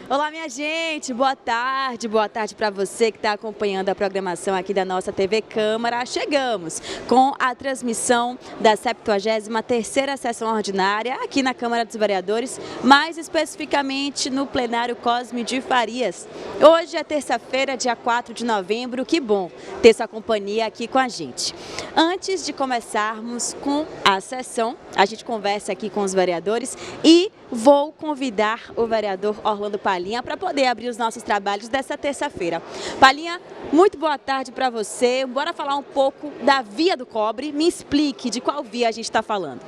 Olá, minha gente, boa tarde para você que está acompanhando a programação aqui da nossa TV Câmara. Chegamos com a transmissão da 73ª Sessão Ordinária aqui na Câmara dos Vereadores, mais especificamente no plenário Cosme de Farias. Hoje é terça-feira, dia 4 de novembro, que bom ter sua companhia aqui com a gente. Antes de começarmos com a sessão, a gente conversa aqui com os vereadores e vou convidar o vereador Orlando Palhinha para poder abrir os nossos trabalhos dessa terça-feira. Palhinha, muito boa tarde para você. Bora falar um pouco da Via do Cobre. Me explique de qual via a gente está falando.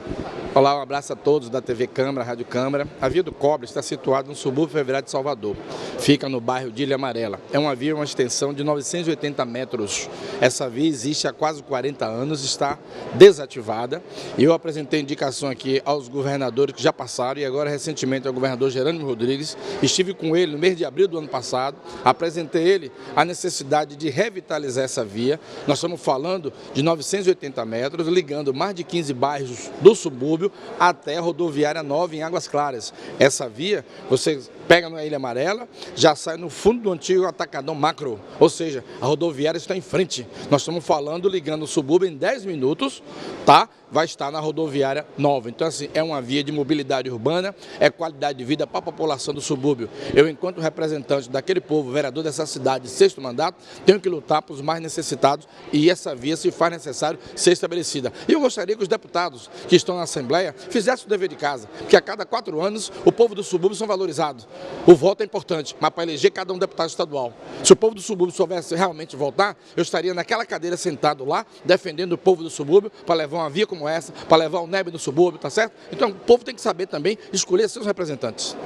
Olá, um abraço a todos da TV Câmara, Rádio Câmara. A Via do Cobre está situada no subúrbio federal de Salvador. Fica no bairro de Ilha Amarela. É uma via, uma extensão de 980 metros. Essa via existe há quase 40 anos, está desativada. E eu apresentei indicação aqui aos governadores que já passaram e agora recentemente ao governador Jerônimo Rodrigues. Estive com ele no mês de abril do ano passado, apresentei ele a necessidade de revitalizar essa via. Nós estamos falando de 980 metros, ligando mais de 15 bairros do subúrbio até a rodoviária nova em Águas Claras. Essa via, você pega na Ilha Amarela, já sai no fundo do antigo Atacadão Macro, ou seja, a rodoviária está em frente. Nós estamos falando, ligando o subúrbio em 10 minutos, tá? Vai estar na rodoviária nova. Então, assim, é uma via de mobilidade urbana, é qualidade de vida para a população do subúrbio. Eu, enquanto representante daquele povo, vereador dessa cidade, sexto mandato, tenho que lutar para os mais necessitados e essa via, se faz necessário, ser estabelecida. E eu gostaria que os deputados que estão na Assembleia fizessem o dever de casa, porque a cada 4 anos o povo do subúrbio são valorizados. O voto é importante, mas para eleger cada um deputado estadual. Se o povo do subúrbio soubesse realmente votar, eu estaria naquela cadeira sentado lá, defendendo o povo do subúrbio, para levar uma via como essa, para levar o NEB no subúrbio, tá certo? Então o povo tem que saber também escolher seus representantes.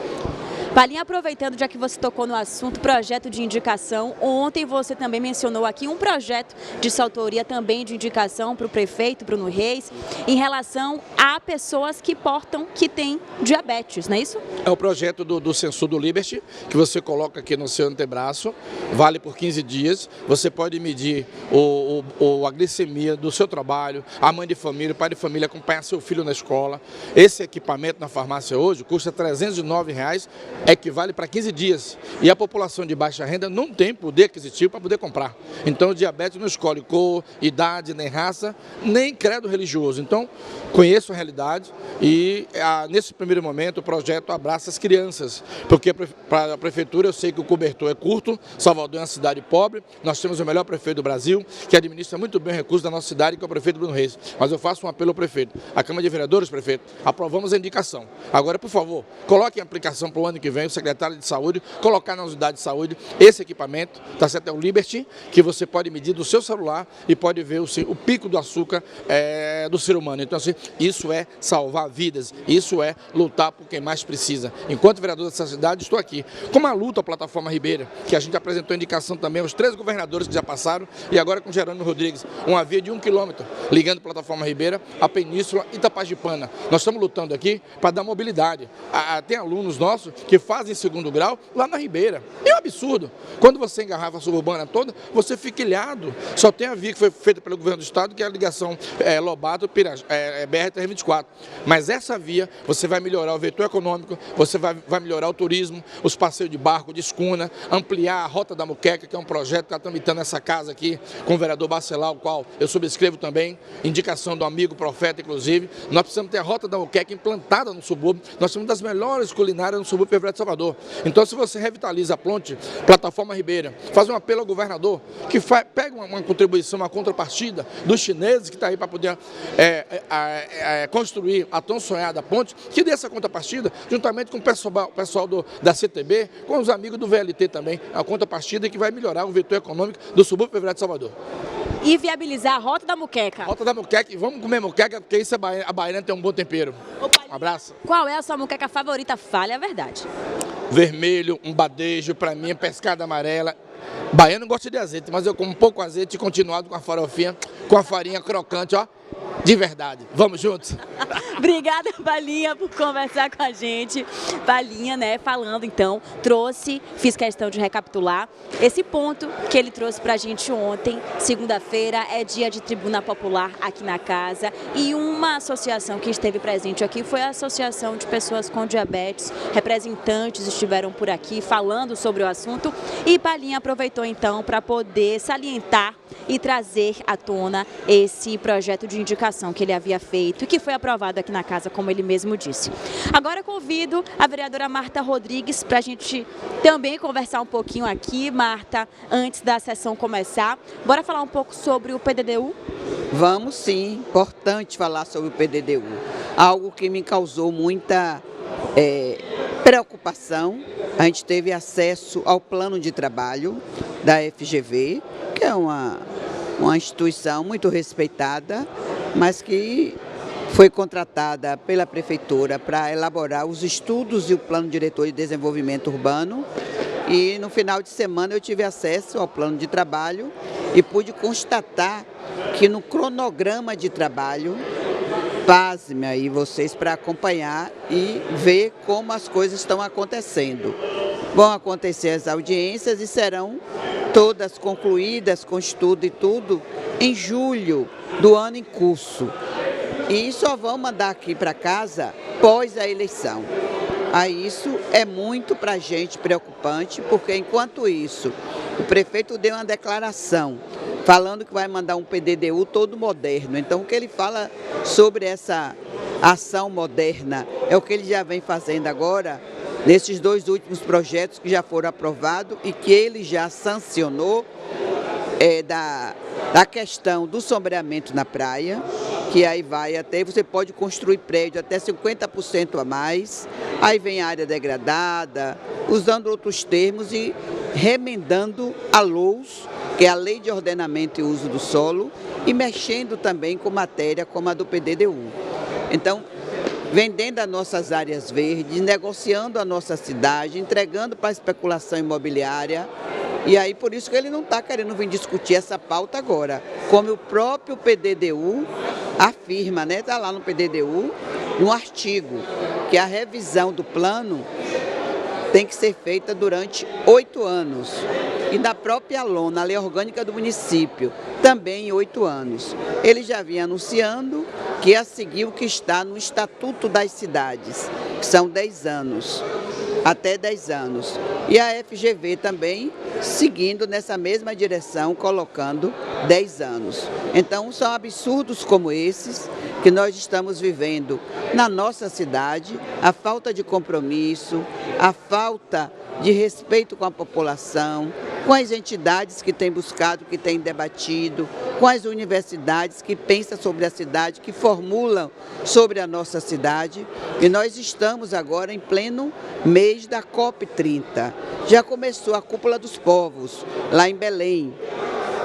Palhinha, aproveitando já que você tocou no assunto, projeto de indicação, ontem você também mencionou aqui um projeto de sua autoria também de indicação para o prefeito Bruno Reis, em relação a pessoas que têm diabetes, não é isso? É o projeto do sensor do Liberty, que você coloca aqui no seu antebraço, vale por 15 dias, você pode medir a glicemia do seu trabalho, a mãe de família, o pai de família, acompanhar seu filho na escola. Esse equipamento na farmácia hoje custa R$ 309, equivale para 15 dias. E a população de baixa renda não tem poder aquisitivo para poder comprar. Então o diabetes não escolhe cor, idade, nem raça, nem credo religioso. Então conheço a realidade e nesse primeiro momento o projeto abraça as crianças, porque para a prefeitura eu sei que o cobertor é curto, Salvador é uma cidade pobre, nós temos o melhor prefeito do Brasil, que administra muito bem os recursos da nossa cidade, que é o prefeito Bruno Reis. Mas eu faço um apelo ao prefeito, à Câmara de Vereadores, prefeito, aprovamos a indicação. Agora, por favor, coloque em aplicação para o ano que vem o secretário de saúde, colocar na unidade de saúde esse equipamento, tá certo? É o Liberty, que você pode medir do seu celular e pode ver o pico do açúcar do ser humano. Então, assim, isso é salvar vidas, isso é lutar por quem mais precisa. Enquanto vereador dessa cidade, estou aqui. Como a luta à Plataforma Ribeira, que a gente apresentou indicação também aos 3 governadores que já passaram, e agora com Jerônimo Rodrigues, uma via de 1 quilômetro, ligando a Plataforma Ribeira à Península Itapajipana. Nós estamos lutando aqui para dar mobilidade. Tem alunos nossos que fazem segundo grau lá na Ribeira. É um absurdo. Quando você engarrafa a suburbana toda, você fica ilhado. Só tem a via que foi feita pelo governo do estado, que é a ligação BR-324. Mas essa via, você vai melhorar o vetor econômico, você vai melhorar o turismo, os passeios de barco, de escuna, ampliar a Rota da Muqueca, que é um projeto que está tramitando nessa casa aqui, com o vereador Bacelar, o qual eu subscrevo também, indicação do amigo profeta, inclusive. Nós precisamos ter a Rota da Muqueca implantada no subúrbio. Nós temos das melhores culinárias no subúrbio de Salvador. Então, se você revitaliza a ponte, Plataforma Ribeira, faz um apelo ao governador que pega uma contribuição, uma contrapartida dos chineses que está aí para poder construir a tão sonhada ponte, que dê essa contrapartida, juntamente com o pessoal da CTB, com os amigos do VLT também, a contrapartida que vai melhorar o vetor econômico do subúrbio federal de Salvador. E viabilizar a Rota da Muqueca. Rota da Muqueca, e vamos comer muqueca, porque isso a baiana tem um bom tempero. Um abraço. Qual é a sua muqueca favorita? Fale a verdade. Vermelho, um badejo, para mim é pescada amarela. Baiano gosta de azeite, mas eu como pouco azeite continuado com a farofinha, com a farinha crocante, ó. de verdade. Vamos juntos? Obrigada, Palinha, por conversar com a gente. Palinha, né, falando então, fiz questão de recapitular esse ponto que ele trouxe pra gente ontem. Segunda-feira é dia de tribuna popular aqui na casa e uma associação que esteve presente aqui foi a Associação de Pessoas com Diabetes. Representantes estiveram por aqui falando sobre o assunto e Palinha aproveitou então para poder salientar e trazer à tona esse projeto de indicação que ele havia feito e que foi aprovado aqui na casa, como ele mesmo disse. Agora convido a vereadora Marta Rodrigues para a gente também conversar um pouquinho aqui, Marta, antes da sessão começar. Bora falar um pouco sobre o PDDU? Vamos sim, importante falar sobre o PDDU. Algo que me causou muita preocupação. A gente teve acesso ao plano de trabalho da FGV, que é uma instituição muito respeitada, mas que foi contratada pela Prefeitura para elaborar os estudos e o Plano Diretor de Desenvolvimento Urbano. E no final de semana eu tive acesso ao plano de trabalho e pude constatar que no cronograma de trabalho, pasme aí vocês para acompanhar e ver como as coisas estão acontecendo. Vão acontecer as audiências e serão todas concluídas com estudo e tudo em julho do ano em curso. E só vão mandar aqui para casa pós a eleição. Aí isso é muito para a gente preocupante, porque enquanto isso, o prefeito deu uma declaração falando que vai mandar um PDDU todo moderno. Então o que ele fala sobre essa ação moderna é o que ele já vem fazendo agora, nesses 2 últimos projetos que já foram aprovados e que ele já sancionou, da questão do sombreamento na praia, que aí vai até, você pode construir prédio até 50% a mais, aí vem a área degradada, usando outros termos e remendando a LOUS, que é a Lei de Ordenamento e Uso do Solo, e mexendo também com matéria como a do PDDU. Então, vendendo as nossas áreas verdes, negociando a nossa cidade, entregando para a especulação imobiliária. E aí por isso que ele não está querendo vir discutir essa pauta agora. Como o próprio PDDU afirma, né? Está lá no PDDU, um artigo, que a revisão do plano tem que ser feita durante 8 anos. E na própria LON, na Lei Orgânica do Município, também em 8 anos. Ele já vinha anunciando que ia seguir o que está no Estatuto das Cidades, que são 10 anos, até 10 anos. E a FGV também seguindo nessa mesma direção, colocando 10 anos. Então, são absurdos como esses que nós estamos vivendo na nossa cidade, a falta de compromisso, a falta de respeito com a população, com as entidades que têm buscado, que têm debatido, com as universidades que pensam sobre a cidade, que formulam sobre a nossa cidade. E nós estamos agora em pleno mês da COP30. Já começou a Cúpula dos Povos, lá em Belém,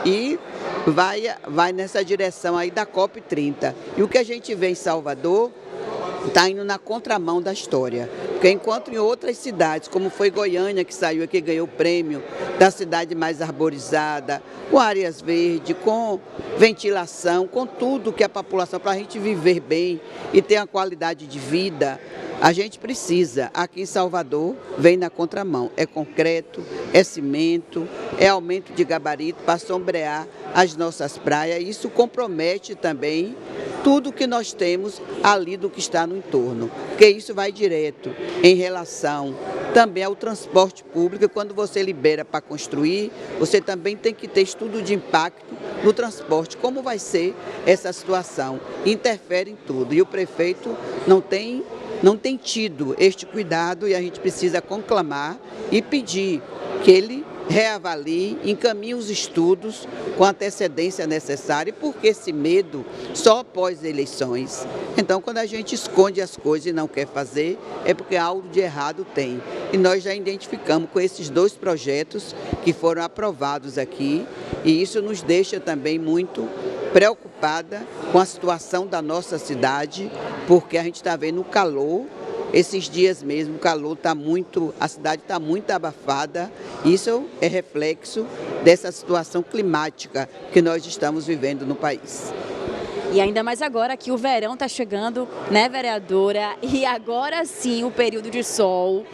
e vai nessa direção aí da COP30. E o que a gente vê em Salvador está indo na contramão da história. Porque enquanto em outras cidades, como foi Goiânia, que saiu aqui e ganhou o prêmio da cidade mais arborizada, com áreas verdes, com ventilação, com tudo que a população, para a gente viver bem e ter uma qualidade de vida, a gente precisa. Aqui em Salvador, vem na contramão. É concreto, é cimento, é aumento de gabarito para sombrear as nossas praias. Isso compromete também tudo que nós temos ali do que está no entorno, porque isso vai direto em relação também ao transporte público. E quando você libera para construir, você também tem que ter estudo de impacto no transporte, como vai ser essa situação, interfere em tudo. E o prefeito não tem tido este cuidado, e a gente precisa conclamar e pedir que ele reavalie, encaminhe os estudos com a antecedência necessária, porque esse medo só após eleições. Então, quando a gente esconde as coisas e não quer fazer, é porque algo de errado tem. E nós já identificamos com esses 2 projetos que foram aprovados aqui, e isso nos deixa também muito preocupada com a situação da nossa cidade, porque a gente está vendo o calor. Esses dias mesmo o calor está muito, a cidade está muito abafada. Isso é reflexo dessa situação climática que nós estamos vivendo no país. E ainda mais agora que o verão está chegando, né, vereadora? E agora sim o período de sol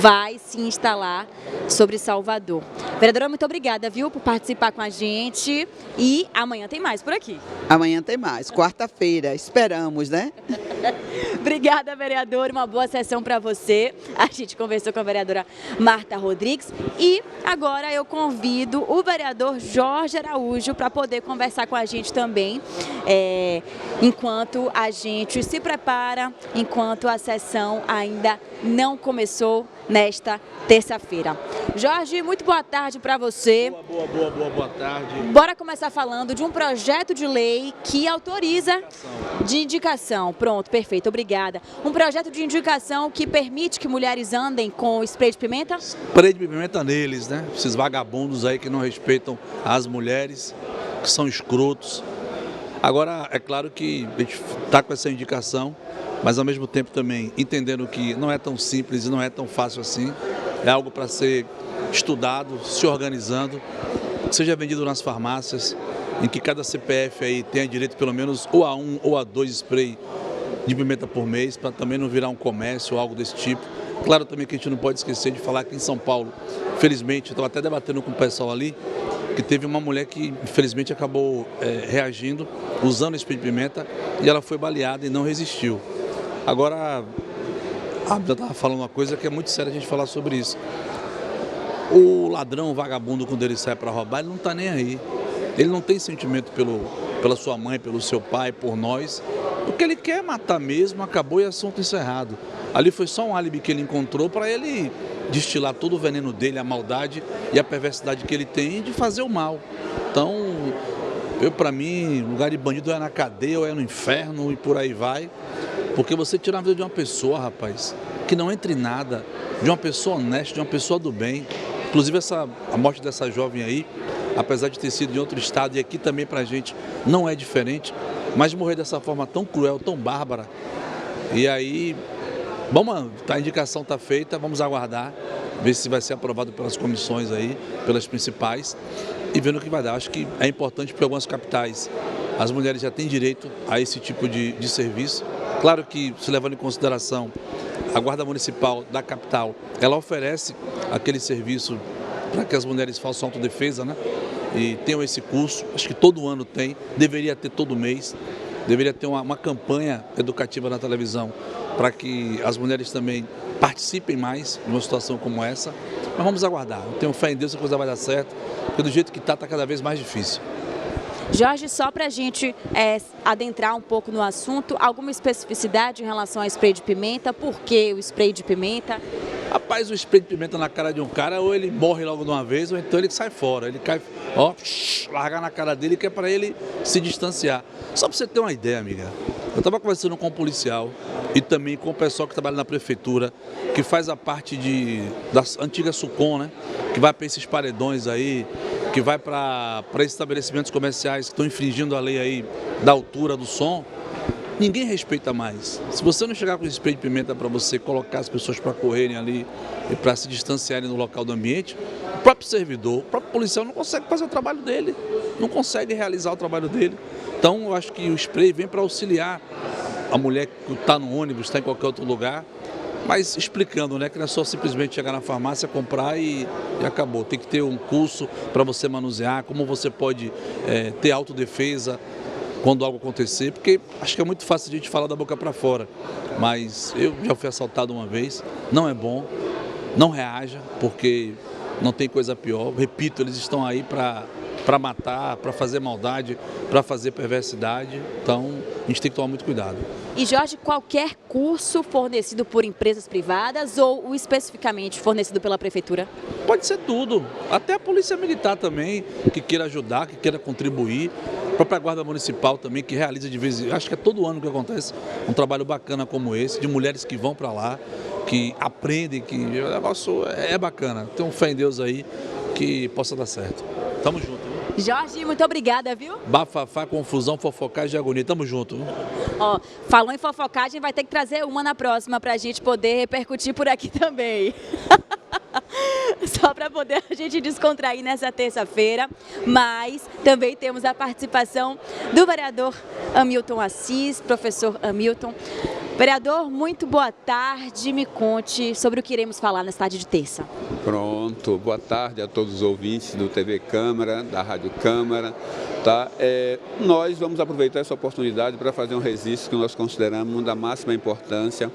vai se instalar sobre Salvador. Vereadora, muito obrigada, viu, por participar com a gente. E amanhã tem mais por aqui. Amanhã tem mais, quarta-feira, esperamos, né? Obrigada, vereadora. Uma boa sessão para você. A gente conversou com a vereadora Marta Rodrigues e agora eu convido o vereador Jorge Araújo para poder conversar com a gente também, enquanto a gente se prepara, enquanto a sessão ainda não começou nesta terça-feira. Jorge, muito boa tarde para você. Boa tarde. Bora começar falando de um projeto de lei que autoriza de indicação. Pronto, perfeito, obrigada. Um projeto de indicação que permite que mulheres andem com spray de pimenta? Spray de pimenta neles, né? Esses vagabundos aí que não respeitam as mulheres, que são escrotos. Agora, é claro que a gente está com essa indicação, mas ao mesmo tempo também entendendo que não é tão simples e não é tão fácil assim. É algo para ser estudado, se organizando, seja vendido nas farmácias, em que cada CPF aí tenha direito pelo menos ou a 1 ou a 2 spray de pimenta por mês, para também não virar um comércio ou algo desse tipo. Claro também que a gente não pode esquecer de falar que em São Paulo, felizmente, eu estava até debatendo com o pessoal ali, que teve uma mulher que infelizmente acabou reagindo, usando spray de pimenta, e ela foi baleada e não resistiu. Agora, a Abda estava falando uma coisa que é muito séria a gente falar sobre isso. O ladrão, o vagabundo, quando ele sai para roubar, ele não está nem aí. Ele não tem sentimento pela sua mãe, pelo seu pai, por nós. O que ele quer é matar mesmo, acabou e assunto encerrado. Ali foi só um álibi que ele encontrou para ele destilar todo o veneno dele, a maldade e a perversidade que ele tem de fazer o mal. Então, para mim, lugar de bandido é na cadeia ou é no inferno e por aí vai. Porque você tira a vida de uma pessoa, rapaz, que não entra em nada, de uma pessoa honesta, de uma pessoa do bem. Inclusive a morte dessa jovem aí, apesar de ter sido em outro estado e aqui também pra gente não é diferente, mas morrer dessa forma tão cruel, tão bárbara. E aí, vamos, a indicação está feita, vamos aguardar, ver se vai ser aprovado pelas comissões aí, pelas principais, e vendo o que vai dar. Acho que é importante porque algumas capitais as mulheres já têm direito a esse tipo de serviço. Claro que, se levando em consideração, a Guarda Municipal da capital, ela oferece aquele serviço para que as mulheres façam autodefesa, né? E tenham esse curso, acho que todo ano tem, deveria ter todo mês, deveria ter uma campanha educativa na televisão para que as mulheres também participem mais de uma situação como essa. Mas vamos aguardar, eu tenho fé em Deus que a coisa vai dar certo, porque do jeito que está cada vez mais difícil. Jorge, só para a gente adentrar um pouco no assunto, alguma especificidade em relação ao spray de pimenta? Por que o spray de pimenta? Rapaz, o spray de pimenta na cara de um cara, ou ele morre logo de uma vez, ou então ele sai fora. Ele cai, ó, largar na cara dele, que é para ele se distanciar. Só para você ter uma ideia, amiga, eu estava conversando com um policial e também com o pessoal que trabalha na prefeitura, que faz a parte da antiga SUCOM, né? Que vai para esses paredões aí, que vai para estabelecimentos comerciais que estão infringindo a lei aí da altura do som. Ninguém respeita mais. Se você não chegar com spray de pimenta para você colocar as pessoas para correrem ali e para se distanciarem no local do ambiente, o próprio servidor, o próprio policial não consegue fazer o trabalho dele, não consegue realizar o trabalho dele. Então, eu acho que o spray vem para auxiliar a mulher que está no ônibus, está em qualquer outro lugar, mas explicando, né, que não é só simplesmente chegar na farmácia, comprar e acabou. Tem que ter um curso para você manusear, como você pode ter autodefesa quando algo acontecer, porque acho que é muito fácil a gente falar da boca para fora, mas eu já fui assaltado uma vez, não é bom, não reaja, porque não tem coisa pior. Repito, eles estão aí para matar, para fazer maldade, para fazer perversidade, então a gente tem que tomar muito cuidado. E Jorge, qualquer curso fornecido por empresas privadas ou especificamente fornecido pela prefeitura? Pode ser tudo, até a polícia militar também, que queira ajudar, que queira contribuir, a própria Guarda Municipal também, que realiza de vez em quando, acho que é todo ano que acontece um trabalho bacana como esse, de mulheres que vão para lá, que aprendem, que o negócio é bacana. Tenho fé em Deus aí que possa dar certo. Tamo junto. Jorge, muito obrigada, viu? Bafafá, confusão, fofocagem e agonia. Tamo junto. Ó, falou em fofocagem, vai ter que trazer uma na próxima pra gente poder repercutir por aqui também. só para poder a gente descontrair nessa terça-feira, mas também temos a participação do vereador Hamilton Assis, professor Hamilton. Vereador, muito boa tarde, me conte sobre o que iremos falar nesta tarde de terça. Pronto, boa tarde a todos os ouvintes do TV Câmara, da Rádio Câmara. Tá? Nós vamos aproveitar essa oportunidade para fazer um registro que nós consideramos da máxima importância,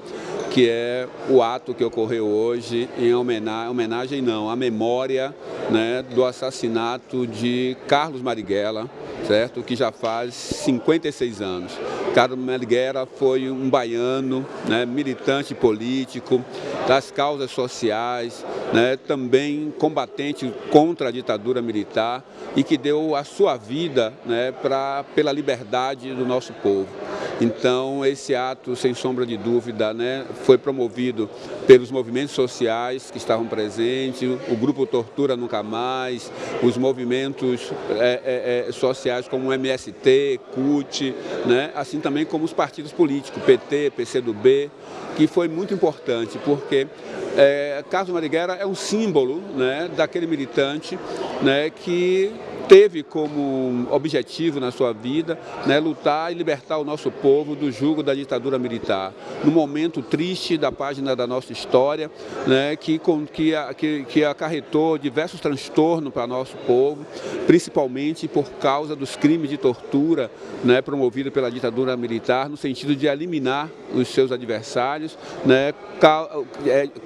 que é o ato que ocorreu hoje em homenagem não, à memória, né, do assassinato de Carlos Marighella, certo? Que já faz 56 anos. Carlos Marighella foi um baiano, né, militante político das causas sociais, né, também combatente contra a ditadura militar e que deu a sua vida, né, pela liberdade do nosso povo. Então, esse ato, sem sombra de dúvida, né, foi promovido pelos movimentos sociais que estavam presentes, o Grupo Tortura Nunca Mais, os movimentos sociais como o MST, CUT, né, assim também como os partidos políticos, PT, PCdoB, que foi muito importante, porque Carlos Marighella é um símbolo, né, daquele militante, né, que teve como objetivo na sua vida, né, lutar e libertar o nosso povo do jugo da ditadura militar. Num momento triste da página da nossa história, né, que acarretou diversos transtornos para nosso povo, principalmente por causa dos crimes de tortura, né, promovidos pela ditadura militar, no sentido de eliminar os seus adversários, né,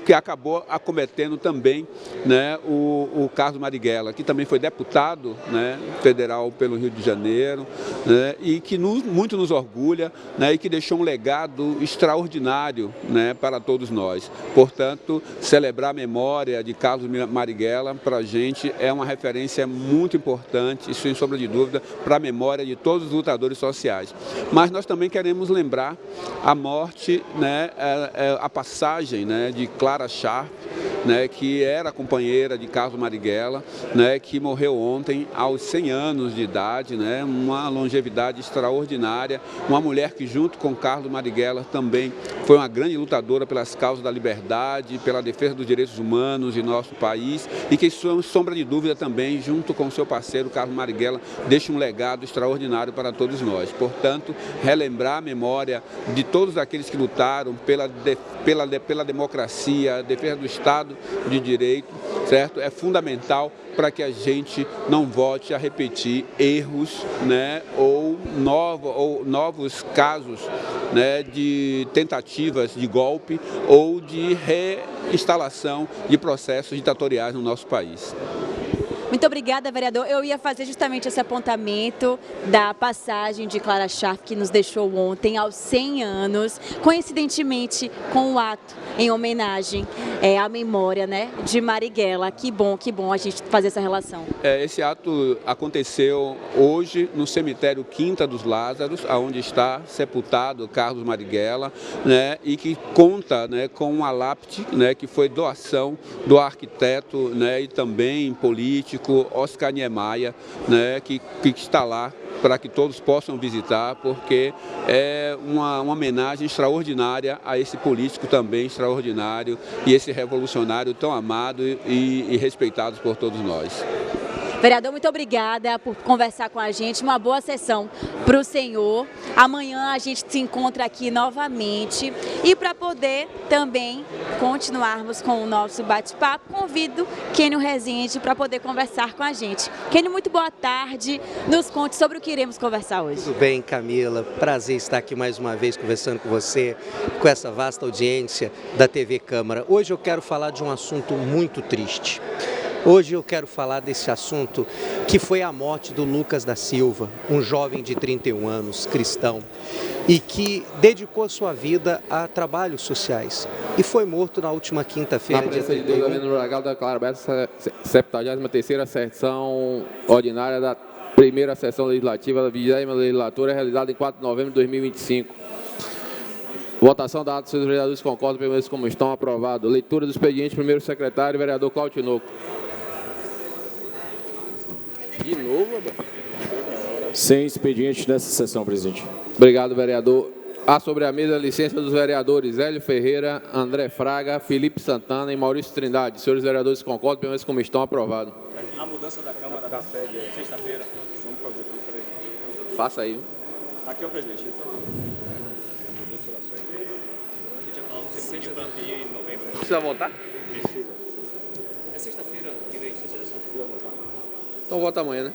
que acabou acometendo também, né, o Carlos Marighella, que também foi deputado, né, federal pelo Rio de Janeiro, né, e que muito nos orgulha, né, e que deixou um legado extraordinário, né, para todos nós. Portanto, celebrar a memória de Carlos Marighella para a gente é uma referência muito importante, e sem sombra de dúvida, para a memória de todos os lutadores sociais. Mas nós também queremos lembrar a morte, né, a passagem, né, de Clara Scharf, né, que era companheira de Carlos Marighella, né, que morreu ontem aos 100 anos de idade, né, uma longevidade extraordinária, uma mulher que junto com Carlos Marighella também foi uma grande lutadora pelas causas da liberdade, pela defesa dos direitos humanos em nosso país e que, sem sombra de dúvida também, junto com seu parceiro Carlos Marighella, deixa um legado extraordinário para todos nós. Portanto, relembrar a memória de todos aqueles que lutaram pela democracia, a defesa do Estado de Direito, certo? É fundamental para que a gente não volte a repetir erros, né, ou novos casos, né, de tentativas de golpe ou de reinstalação de processos ditatoriais no nosso país. Muito obrigada, vereador. Eu ia fazer justamente esse apontamento da passagem de Clara Scharf, que nos deixou ontem aos 100 anos, coincidentemente com o ato em homenagem à memória, né, de Marighella. Que bom a gente fazer essa relação. Esse ato aconteceu hoje no cemitério Quinta dos Lázaros, onde está sepultado Carlos Marighella, né, e que conta, né, com uma lápide, né, que foi doação do arquiteto, né, e também político Oscar Niemeyer, né, que está lá para que todos possam visitar, porque é uma homenagem extraordinária a esse político também extraordinário e esse revolucionário tão amado e respeitado por todos nós. Vereador, muito obrigada por conversar com a gente. Uma boa sessão para o senhor. Amanhã a gente se encontra aqui novamente. E para poder também continuarmos com o nosso bate-papo, convido Kênio Rezende para poder conversar com a gente. Kênio, muito boa tarde. Nos conte sobre o que iremos conversar hoje. Tudo bem, Camila. Prazer estar aqui mais uma vez conversando com você, com essa vasta audiência da TV Câmara. Hoje eu quero falar de um assunto muito triste. Hoje eu quero falar desse assunto que foi a morte do Lucas da Silva, um jovem de 31 anos, cristão, e que dedicou a sua vida a trabalhos sociais e foi morto na última quinta-feira. Na presença de Deus, no legal da Clara Aberta, 73ª sessão ordinária da primeira sessão legislativa da 20ª legislatura, realizada em 4 de novembro de 2025. Votação da ata, se os vereadores concordam, permaneçam como estão, aprovado. Leitura do expediente, primeiro secretário, vereador Cláudio Tinoco. De novo, Abel? Sem expediente nessa sessão, presidente. Obrigado, vereador. há sobre a mesa a licença dos vereadores Hélio Ferreira, André Fraga, Felipe Santana e Maurício Trindade. Senhores vereadores concordam, permaneçam como estão, aprovado. A mudança da Câmara da sede é sexta-feira. Vamos fazer aqui, peraí. Faça aí. Aqui é o presidente. A gente ia falar do CPD para em novembro. Precisa votar? Precisa. É sexta-feira que vem, sexta-feira. Precisa votar. Então vota amanhã, né?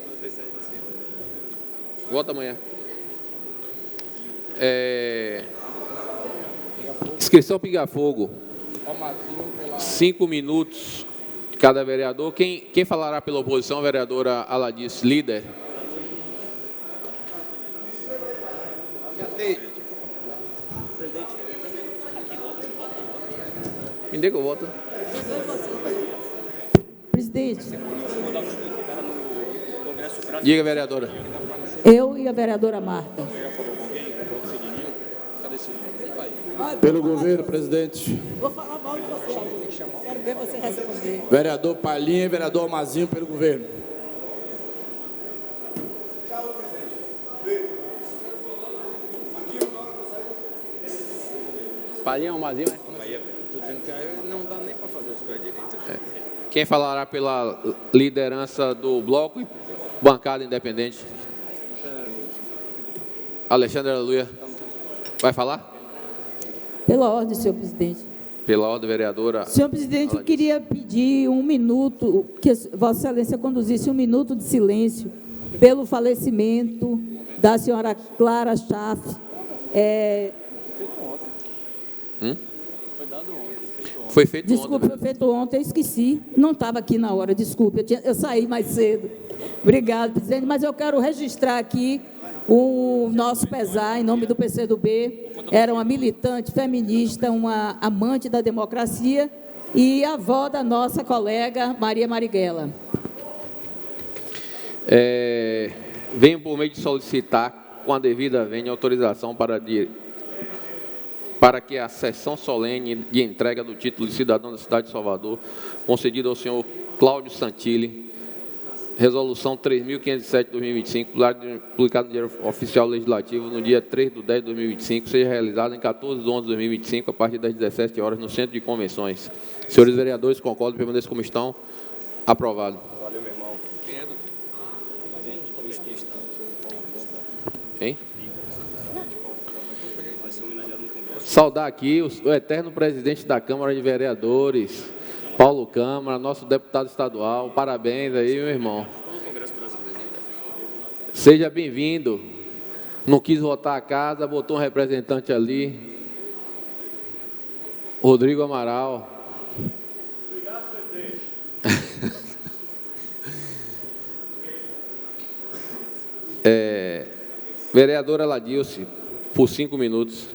Vota amanhã. Inscrição Pinga Fogo. 5 minutos de cada vereador. Quem falará pela oposição? A vereadora Aladice, líder. Me dê que eu voto. Presidente, Diga, vereadora. eu e a vereadora Marta. Pelo governo, presidente. Vou falar mal de você. Quero ver você responder. Vereador Palhinha e vereador Almazinho, pelo governo. Palhinha ou Mazinho, né? Estou dizendo que não dá nem para fazer as coisas direito. Quem falará pela liderança do bloco e bancada independente? Alexandre Aleluia. Vai falar? Pela ordem, senhor presidente. Pela ordem, vereadora. Senhor presidente, eu queria pedir 1 minuto, que Vossa Excelência conduzisse 1 minuto de silêncio pelo falecimento da senhora Clara Schaff. Foi feito Desculpe, ontem. foi feito ontem, eu esqueci. Não estava aqui na hora, desculpe. Eu saí mais cedo. Obrigado, presidente. Mas eu quero registrar aqui o nosso pesar, em nome do PCdoB. Era uma militante feminista, uma amante da democracia e avó da nossa colega Maria Marighella. Venho por meio de solicitar, com a devida vênia, autorização para que a sessão solene de entrega do título de cidadão da cidade de Salvador, concedida ao senhor Cláudio Santilli, resolução 3.507 de 2025, publicado no Diário Oficial Legislativo no dia 3 de 10 de 2025, seja realizada em 14 de 11 de 2025, a partir das 17 horas, no Centro de Convenções. Senhores vereadores, concordam, permaneçam como estão. Aprovado. Valeu, meu irmão. Quem é, doutor? Hein? Saudar aqui o eterno presidente da Câmara de Vereadores, Paulo Câmara, nosso deputado estadual. Parabéns aí, meu irmão. Seja bem-vindo. Não quis votar a casa, botou um representante ali. Rodrigo Amaral. Vereadora Ladilce, por 5 minutos.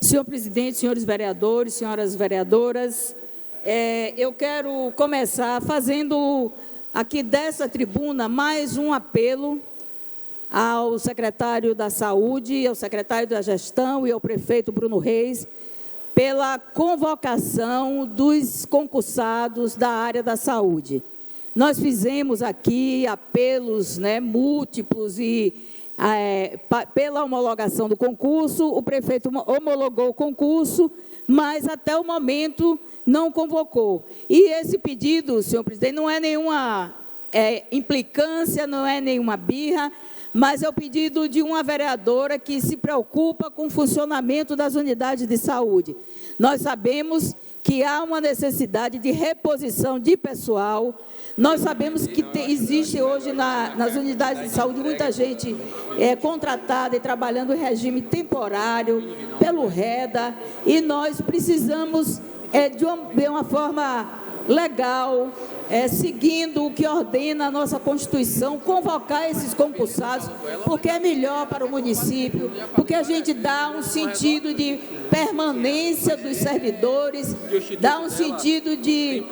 Senhor presidente, senhores vereadores, senhoras vereadoras, eu quero começar fazendo aqui dessa tribuna mais um apelo ao secretário da Saúde, ao secretário da Gestão e ao prefeito Bruno Reis, pela convocação dos concursados da área da saúde. Nós fizemos aqui apelos múltiplos e pela homologação do concurso, o prefeito homologou o concurso, mas até o momento não convocou. E esse pedido, senhor presidente, não é nenhuma implicância, não é nenhuma birra, mas é o pedido de uma vereadora que se preocupa com o funcionamento das unidades de saúde. Nós sabemos que há uma necessidade de reposição de pessoal. Nós sabemos que existe hoje nas unidades de saúde muita gente contratada e trabalhando em regime temporário, pelo REDA, e nós precisamos, de uma forma legal, seguindo o que ordena a nossa Constituição, convocar esses concursados, porque é melhor para o município, porque a gente dá um sentido de permanência dos servidores, dá um sentido de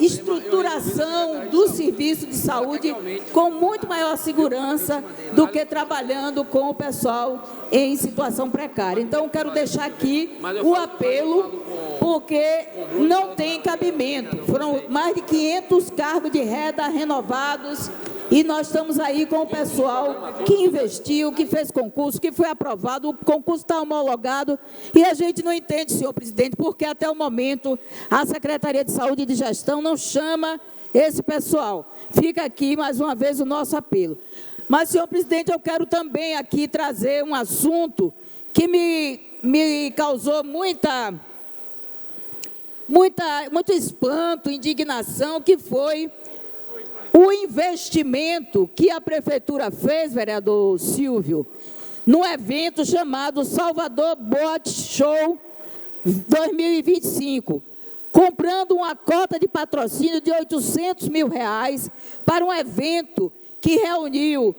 estruturação do serviço de saúde com muito maior segurança do que trabalhando com o pessoal em situação precária. Então, quero deixar aqui o apelo, porque não tem cabimento. Foram mais de 500 cargos de renda renovados e nós estamos aí com o pessoal que investiu, que fez concurso, que foi aprovado, o concurso está homologado e a gente não entende, senhor presidente, porque até o momento a Secretaria de Saúde e de Gestão não chama esse pessoal. Fica aqui mais uma vez o nosso apelo. Mas, senhor presidente, eu quero também aqui trazer um assunto que me causou muito espanto, indignação, que foi o investimento que a Prefeitura fez, vereador Silvio, num evento chamado Salvador Boat Show 2025, comprando uma cota de patrocínio de R$800 mil para um evento que reuniu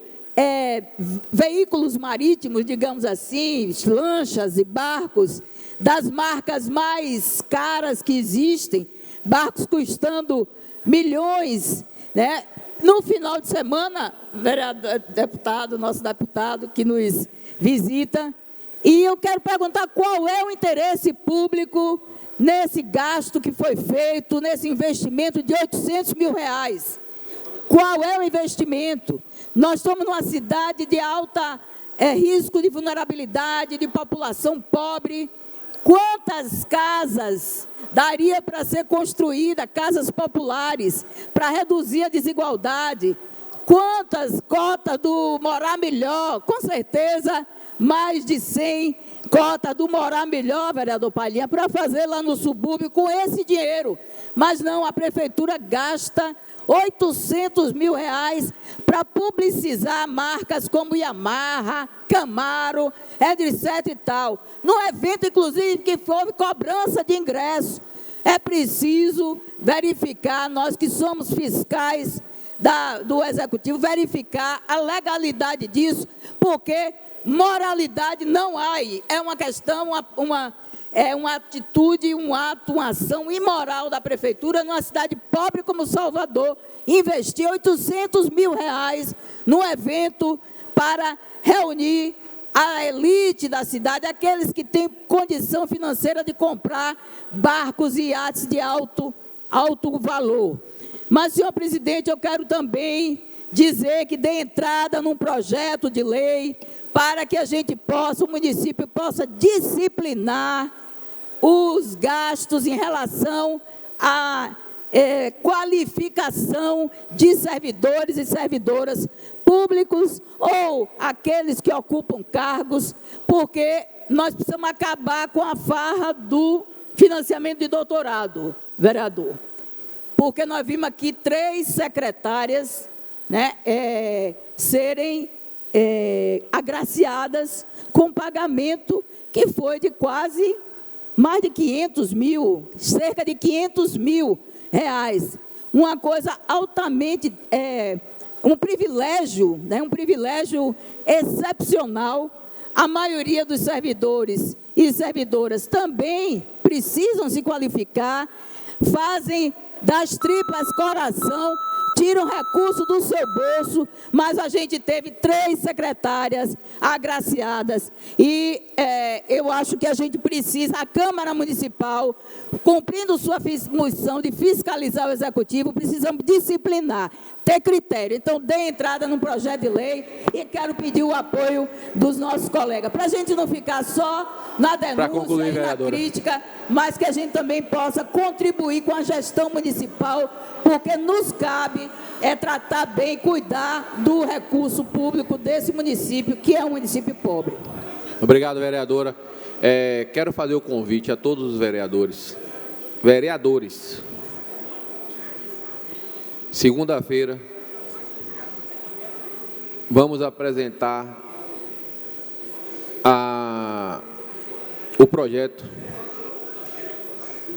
veículos marítimos, digamos assim, lanchas e barcos, das marcas mais caras que existem, barcos custando milhões, né? No final de semana, nosso deputado que nos visita, e eu quero perguntar qual é o interesse público nesse gasto que foi feito, nesse investimento de R$800 mil. Qual é o investimento? Nós estamos numa cidade de alta risco de vulnerabilidade, de população pobre. Quantas casas daria para ser construída, casas populares, para reduzir a desigualdade? Quantas cotas do Morar Melhor? Com certeza, mais de 100 cotas do Morar Melhor, vereador Palhinha, para fazer lá no subúrbio com esse dinheiro. Mas não, a Prefeitura gasta R$800 mil para publicizar marcas como Yamaha, Camaro, etc. e tal. Num evento, inclusive, que houve cobrança de ingresso. É preciso verificar, nós que somos fiscais do Executivo, verificar a legalidade disso, porque moralidade não há aí. É uma questão, uma atitude, um ato, uma ação imoral da Prefeitura numa cidade pobre como Salvador, investir R$800 mil num evento para reunir a elite da cidade, aqueles que têm condição financeira de comprar barcos e iates de alto valor. Mas, senhor presidente, eu quero também dizer que dê entrada num projeto de lei para que o município possa disciplinar os gastos em relação à qualificação de servidores e servidoras públicos ou aqueles que ocupam cargos, porque nós precisamos acabar com a farra do financiamento de doutorado, vereador. Porque nós vimos aqui 3 secretárias, né, serem agraciadas com pagamento que foi de quase mais de 500 mil, cerca de 500 mil reais. Uma coisa altamente, um privilégio, né, um privilégio excepcional. A maioria dos servidores e servidoras também precisam se qualificar, fazem das tripas coração, tiram recurso do seu bolso, mas a gente teve 3 secretárias agraciadas e eu acho que a gente precisa, a Câmara Municipal, cumprindo sua missão de fiscalizar o Executivo, precisamos disciplinar, ter critério. Então, dê entrada num projeto de lei e quero pedir o apoio dos nossos colegas, para a gente não ficar só na denúncia e na crítica, mas que a gente também possa contribuir com a gestão municipal, porque nos cabe tratar bem, cuidar do recurso público desse município, que é um município pobre. Obrigado, vereadora. Quero fazer o convite a todos os vereadores. Segunda-feira, vamos apresentar o projeto,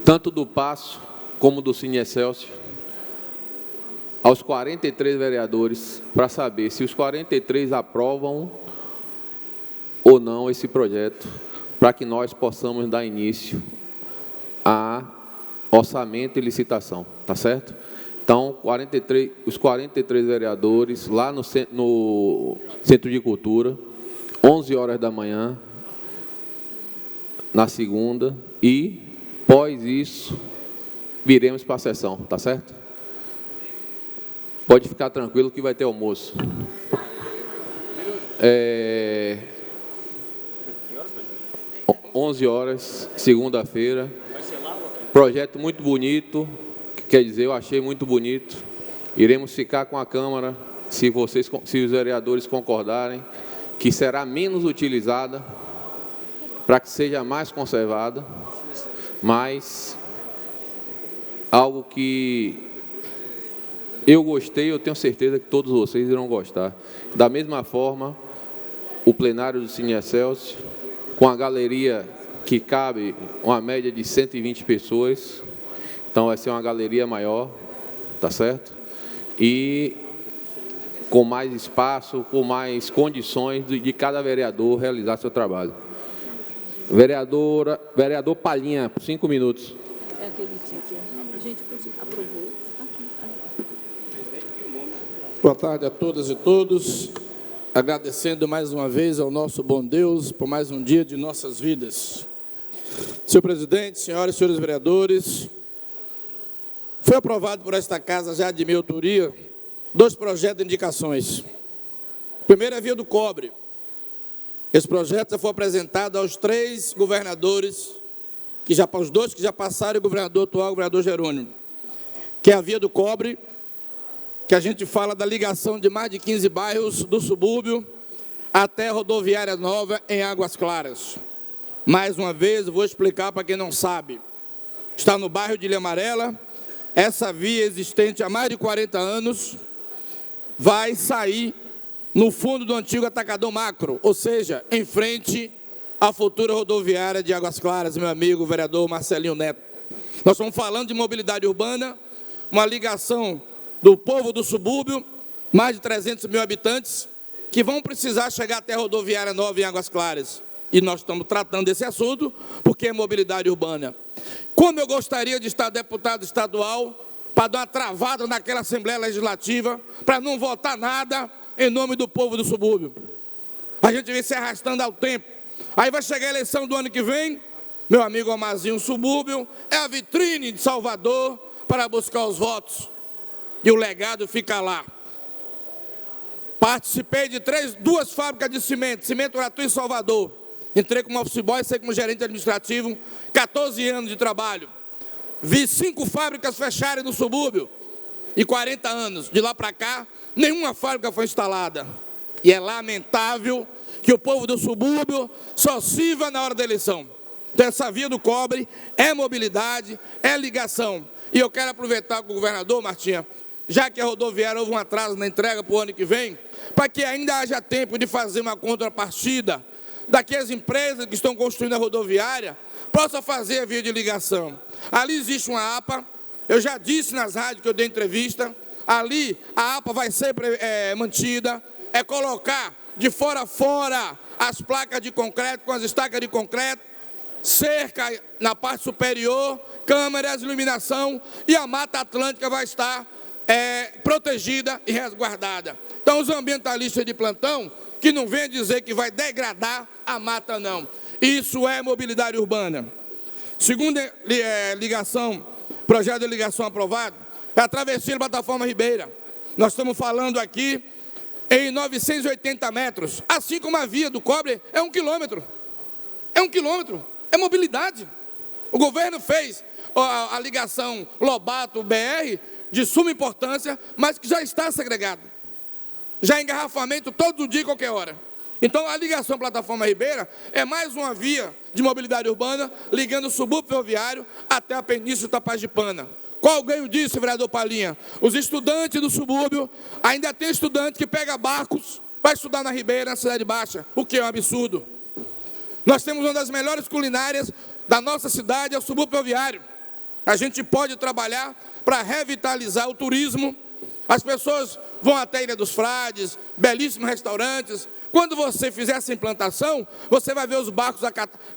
tanto do Paço como do Cine Excelsior, aos 43 vereadores para saber se os 43 aprovam ou não esse projeto, para que nós possamos dar início a orçamento e licitação, tá certo? Então, os 43 vereadores lá no Centro de Cultura, 11 horas da manhã, na segunda, e, após isso, viremos para a sessão, tá certo? Pode ficar tranquilo que vai ter almoço. 11 horas, segunda-feira. Projeto muito bonito, quer dizer, eu achei muito bonito. Iremos ficar com a Câmara, se os vereadores concordarem, que será menos utilizada, para que seja mais conservada, mas algo que eu gostei, eu tenho certeza que todos vocês irão gostar. Da mesma forma, o plenário do Cine Excelsior, com a galeria que cabe uma média de 120 pessoas, então vai ser uma galeria maior, tá certo? E com mais espaço, com mais condições de cada vereador realizar seu trabalho. Vereador Palhinha, por 5 minutos. É aquele que a gente aprovou. Boa tarde a todas e todos. Agradecendo mais uma vez ao nosso bom Deus por mais um dia de nossas vidas. Senhor presidente, senhoras e senhores vereadores, foi aprovado por esta casa, já de minha autoria, 2 projetos de indicações. O primeiro é a Via do Cobre. Esse projeto já foi apresentado aos 3 governadores, os 2 que já passaram, o governador atual, o governador Jerônimo, que é a Via do Cobre, que a gente fala da ligação de mais de 15 bairros do subúrbio até a rodoviária nova em Águas Claras. Mais uma vez, vou explicar para quem não sabe. Está no bairro de Ilha Amarela, essa via existente há mais de 40 anos, vai sair no fundo do antigo Atacadão Macro, ou seja, em frente à futura rodoviária de Águas Claras, meu amigo vereador Marcelinho Neto. Nós estamos falando de mobilidade urbana, uma ligação do povo do subúrbio, mais de 300 mil habitantes, que vão precisar chegar até a rodoviária nova em Águas Claras. E nós estamos tratando desse assunto, porque é mobilidade urbana. Como eu gostaria de estar deputado estadual, para dar uma travada naquela Assembleia Legislativa, para não votar nada em nome do povo do subúrbio. A gente vem se arrastando ao tempo. Aí vai chegar a eleição do ano que vem, meu amigo Amazinho, subúrbio é a vitrine de Salvador para buscar os votos. E o legado fica lá. Participei de 2 fábricas de cimento gratuito em Salvador. Entrei como office boy, saí como gerente administrativo, 14 anos de trabalho. Vi 5 fábricas fecharem no subúrbio, e 40 anos. De lá para cá, nenhuma fábrica foi instalada. E é lamentável que o povo do subúrbio só sirva na hora da eleição. Então, essa Via do Cobre é mobilidade, é ligação. E eu quero aproveitar com o governador, Martinha, já que a rodoviária houve um atraso na entrega para o ano que vem, para que ainda haja tempo de fazer uma contrapartida, daqui as empresas que estão construindo a rodoviária, possam fazer a via de ligação. Ali existe uma APA, eu já disse nas rádios que eu dei entrevista, ali a APA vai ser mantida, é colocar de fora a fora as placas de concreto, com as estacas de concreto, cerca na parte superior, câmeras, iluminação, e a Mata Atlântica vai estar protegida e resguardada. Então, os ambientalistas de plantão, que não venham dizer que vai degradar a mata, não. Isso é mobilidade urbana. Segunda projeto de ligação aprovado, é a travessia de Plataforma Ribeira. Nós estamos falando aqui em 980 metros, assim como a Via do Cobre é 1 quilômetro. É 1 quilômetro, é mobilidade. O governo fez a ligação Lobato-BR, de suma importância, mas que já está segregado. Já engarrafamento todo dia, qualquer hora. Então, a ligação Plataforma Ribeira é mais uma via de mobilidade urbana, ligando o subúrbio ferroviário até a Península Tapajipana. Qual o ganho disso, vereador Palhinha? Os estudantes do subúrbio, ainda tem estudante que pega barcos, vai estudar na Ribeira, na Cidade Baixa, o que é um absurdo. Nós temos uma das melhores culinárias da nossa cidade, é o subúrbio ferroviário. A gente pode trabalhar para revitalizar o turismo, As pessoas vão até a Ilha dos Frades, belíssimos restaurantes. Quando você fizer essa implantação, você vai ver os barcos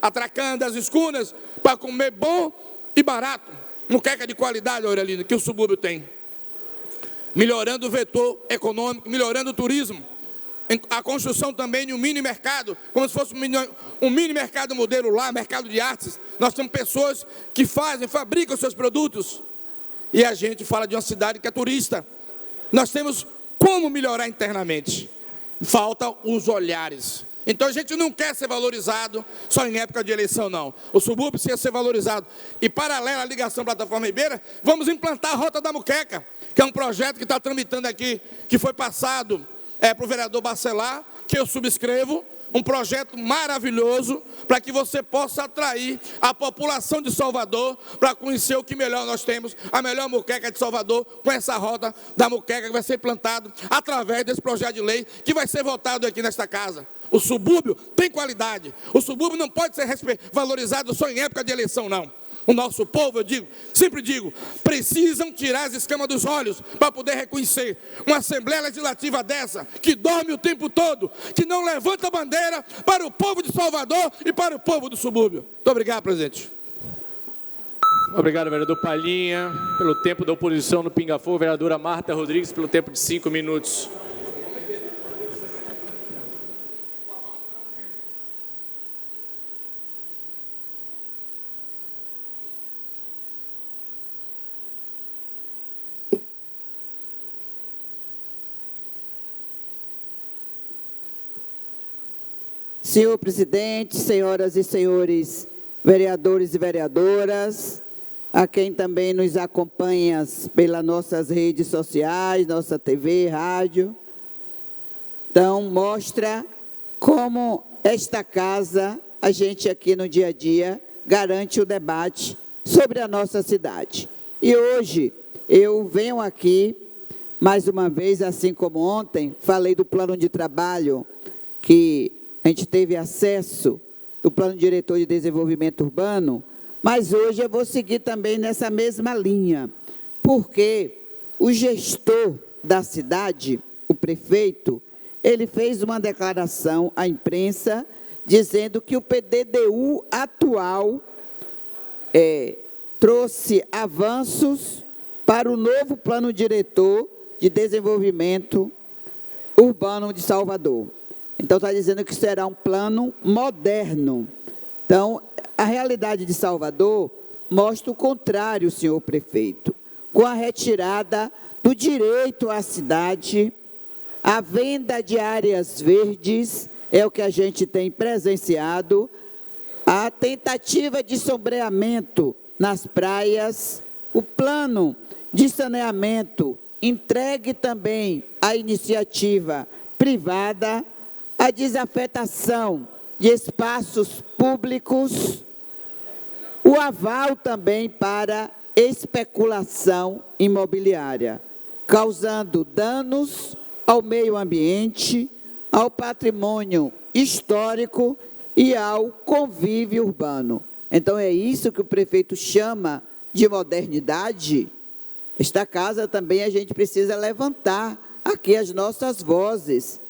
atracando, as escunas, para comer bom e barato. Muqueca de qualidade, Aurelino, que o subúrbio tem. Melhorando o vetor econômico, melhorando o turismo. A construção também de um mini mercado, como se fosse um mini mercado modelo lá, mercado de artes. Nós temos pessoas que fabricam seus produtos. E a gente fala de uma cidade que é turista. Nós temos como melhorar internamente. Faltam os olhares. Então a gente não quer ser valorizado só em época de eleição, não. O subúrbio precisa ser valorizado. E paralela à ligação Plataforma Ribeira, vamos implantar a Rota da Muqueca, que é um projeto que está tramitando aqui, que foi passado para o vereador Bacelar, que eu subscrevo, um projeto maravilhoso para que você possa atrair a população de Salvador para conhecer o que melhor nós temos, a melhor muqueca de Salvador, com essa Rota da Muqueca que vai ser implantado através desse projeto de lei que vai ser votado aqui nesta casa. O subúrbio tem qualidade, o subúrbio não pode ser valorizado só em época de eleição, não. O nosso povo, sempre digo, precisam tirar as escamas dos olhos para poder reconhecer uma Assembleia Legislativa dessa, que dorme o tempo todo, que não levanta a bandeira para o povo de Salvador e para o povo do subúrbio. Muito obrigado, presidente. Obrigado, vereador Palhinha, pelo tempo da oposição no Pinga Fogo. Vereadora Marta Rodrigues, pelo tempo de 5 minutos. Senhor presidente, senhoras e senhores vereadores e vereadoras, a quem também nos acompanha pelas nossas redes sociais, nossa TV, rádio. Então, mostra como esta casa, a gente aqui no dia a dia, garante o debate sobre a nossa cidade. E hoje, eu venho aqui, mais uma vez, assim como ontem, falei do plano de trabalho que a gente teve acesso do Plano Diretor de Desenvolvimento Urbano, mas hoje eu vou seguir também nessa mesma linha, porque o gestor da cidade, o prefeito, ele fez uma declaração à imprensa dizendo que o PDDU atual trouxe avanços para o novo Plano Diretor de Desenvolvimento Urbano de Salvador. Então, está dizendo que será um plano moderno. Então, a realidade de Salvador mostra o contrário, senhor prefeito. Com a retirada do direito à cidade, a venda de áreas verdes, é o que a gente tem presenciado, a tentativa de sombreamento nas praias, o plano de saneamento entregue também à iniciativa privada, a desafetação de espaços públicos, o aval também para especulação imobiliária, causando danos ao meio ambiente, ao patrimônio histórico e ao convívio urbano. Então, é isso que o prefeito chama de modernidade. Esta casa também a gente precisa levantar aqui as nossas vozes.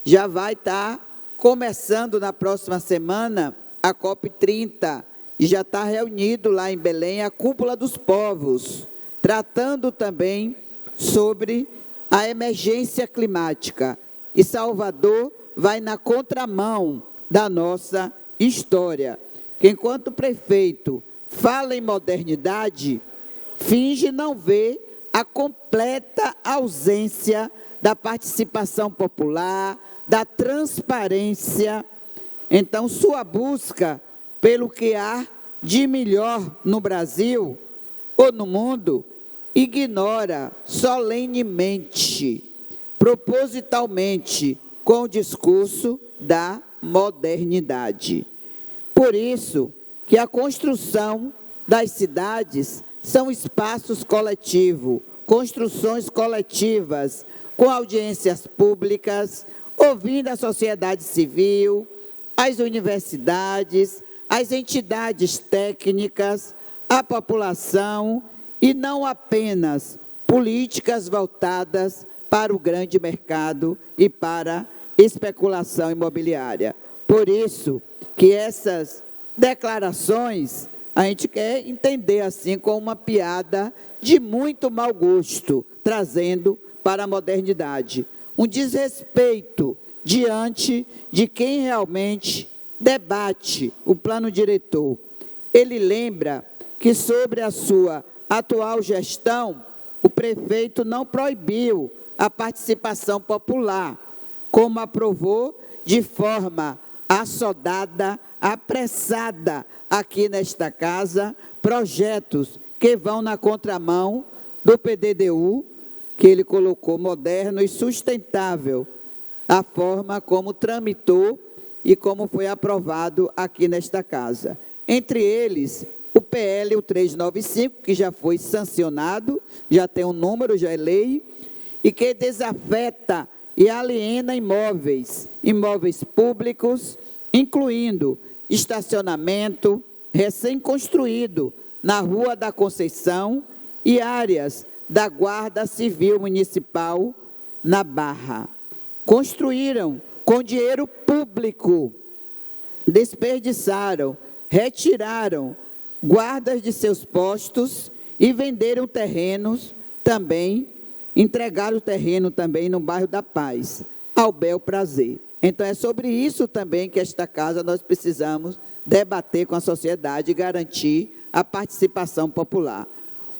Já vai estar começando na próxima semana a COP30 e já está reunido lá em Belém a Cúpula dos Povos, tratando também sobre a emergência climática. E Salvador vai na contramão da nossa história, que enquanto o prefeito fala em modernidade, finge não ver a completa ausência da participação popular, da transparência. Então, sua busca pelo que há de melhor no Brasil ou no mundo, ignora solenemente, propositalmente, com o discurso da modernidade. Por isso que a construção das cidades são espaços coletivos, construções coletivas, com audiências públicas, ouvindo a sociedade civil, as universidades, as entidades técnicas, a população, e não apenas políticas voltadas para o grande mercado e para especulação imobiliária. Por isso que essas declarações a gente quer entender assim como uma piada de muito mau gosto, trazendo para a modernidade. Um desrespeito diante de quem realmente debate o plano diretor. Ele lembra que sobre a sua atual gestão, o prefeito não proibiu a participação popular, como aprovou de forma assodada, apressada aqui nesta casa, projetos que vão na contramão do PDDU, que ele colocou moderno e sustentável, a forma como tramitou e como foi aprovado aqui nesta casa. Entre eles, o PL, o 395, que já foi sancionado, já tem um número, já é lei, e que desafeta e aliena imóveis públicos, incluindo estacionamento recém-construído na Rua da Conceição e áreas da Guarda Civil Municipal na Barra. Construíram com dinheiro público, desperdiçaram, retiraram guardas de seus postos e venderam terrenos também, entregaram o terreno também no bairro da Paz, ao bel prazer. Então, é sobre isso também que esta casa nós precisamos debater com a sociedade e garantir a participação popular.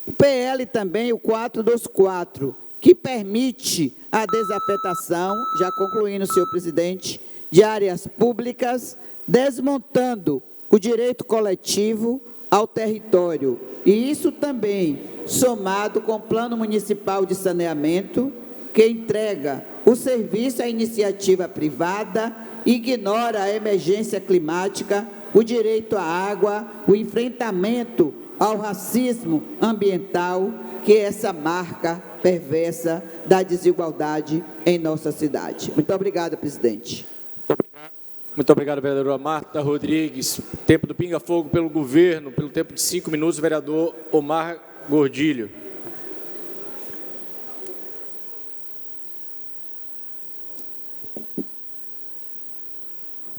O PL também, o 424, que permite a desafetação, já concluindo, senhor presidente, de áreas públicas, desmontando o direito coletivo ao território. E isso também somado com o Plano Municipal de Saneamento, que entrega o serviço à iniciativa privada, ignora a emergência climática, o direito à água, o enfrentamento ao racismo ambiental, que é essa marca perversa da desigualdade em nossa cidade. Muito obrigada, presidente. Muito obrigado, vereadora Marta Rodrigues. Tempo do pinga-fogo pelo governo, pelo tempo de 5 minutos, o vereador Omar Gordilho.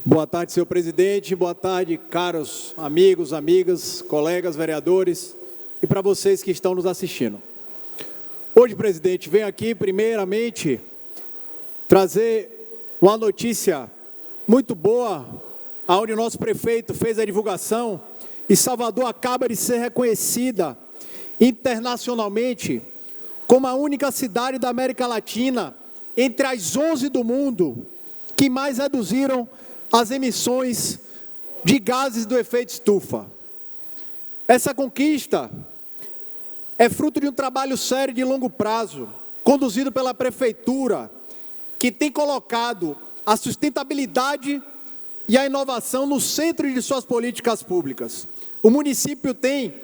Boa tarde, senhor presidente. Boa tarde, caros amigos, amigas, colegas, vereadores e para vocês que estão nos assistindo. Hoje, presidente, venho aqui, primeiramente, trazer uma notícia muito boa, onde o nosso prefeito fez a divulgação e Salvador acaba de ser reconhecida internacionalmente como a única cidade da América Latina, entre as 11 do mundo, que mais reduziram as emissões de gases do efeito estufa. Essa conquista é fruto de um trabalho sério de longo prazo, conduzido pela Prefeitura, que tem colocado a sustentabilidade e a inovação no centro de suas políticas públicas. O município tem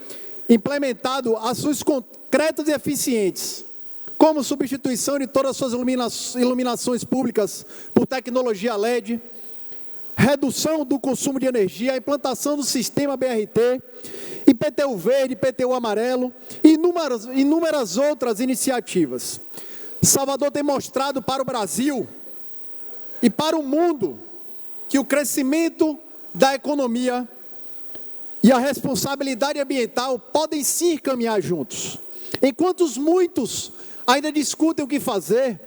implementado ações concretas e eficientes, como substituição de todas as suas iluminações públicas por tecnologia LED, redução do consumo de energia, a implantação do sistema BRT, IPTU verde, IPTU amarelo e inúmeras outras iniciativas. Salvador tem mostrado para o Brasil e para o mundo que o crescimento da economia e a responsabilidade ambiental podem sim caminhar juntos. Enquanto muitos ainda discutem o que fazer,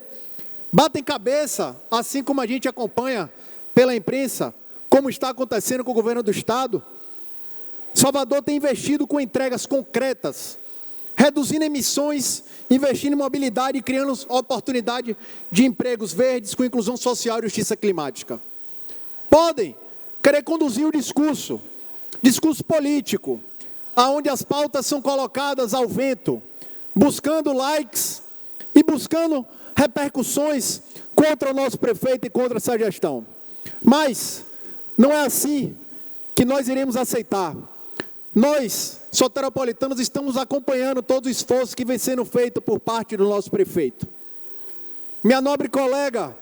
batem cabeça, assim como a gente acompanha pela imprensa, como está acontecendo com o governo do Estado, Salvador tem investido com entregas concretas, reduzindo emissões, investindo em mobilidade e criando oportunidade de empregos verdes com inclusão social e justiça climática. Podem querer conduzir o discurso político, onde as pautas são colocadas ao vento, buscando likes e buscando repercussões contra o nosso prefeito e contra essa gestão. Mas não é assim que nós iremos aceitar. Nós, soteropolitanos, estamos acompanhando todo o esforço que vem sendo feito por parte do nosso prefeito. Minha nobre colega,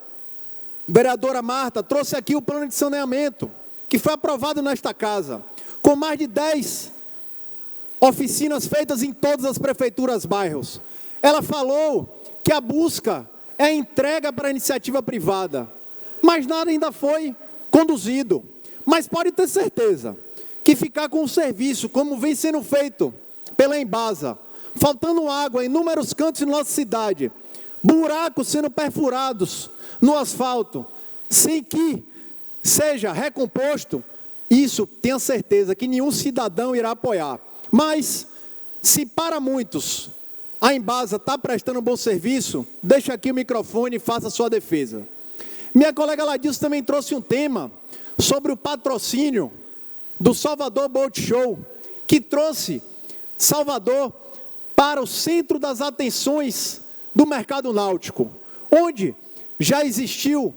vereadora Marta, trouxe aqui o plano de saneamento, que foi aprovado nesta casa, com mais de 10 oficinas feitas em todas as prefeituras bairros. Ela falou que a busca é a entrega para a iniciativa privada, mas nada ainda foi conduzido. Mas pode ter certeza que ficar com o serviço, como vem sendo feito pela Embasa, faltando água em inúmeros cantos de nossa cidade, buracos sendo perfurados no asfalto, sem que seja recomposto, isso tenha certeza que nenhum cidadão irá apoiar. Mas, se para muitos a Embasa está prestando um bom serviço, deixa aqui o microfone e faça a sua defesa. Minha colega Ladilson também trouxe um tema sobre o patrocínio do Salvador Boat Show, que trouxe Salvador para o centro das atenções do mercado náutico, onde já existiu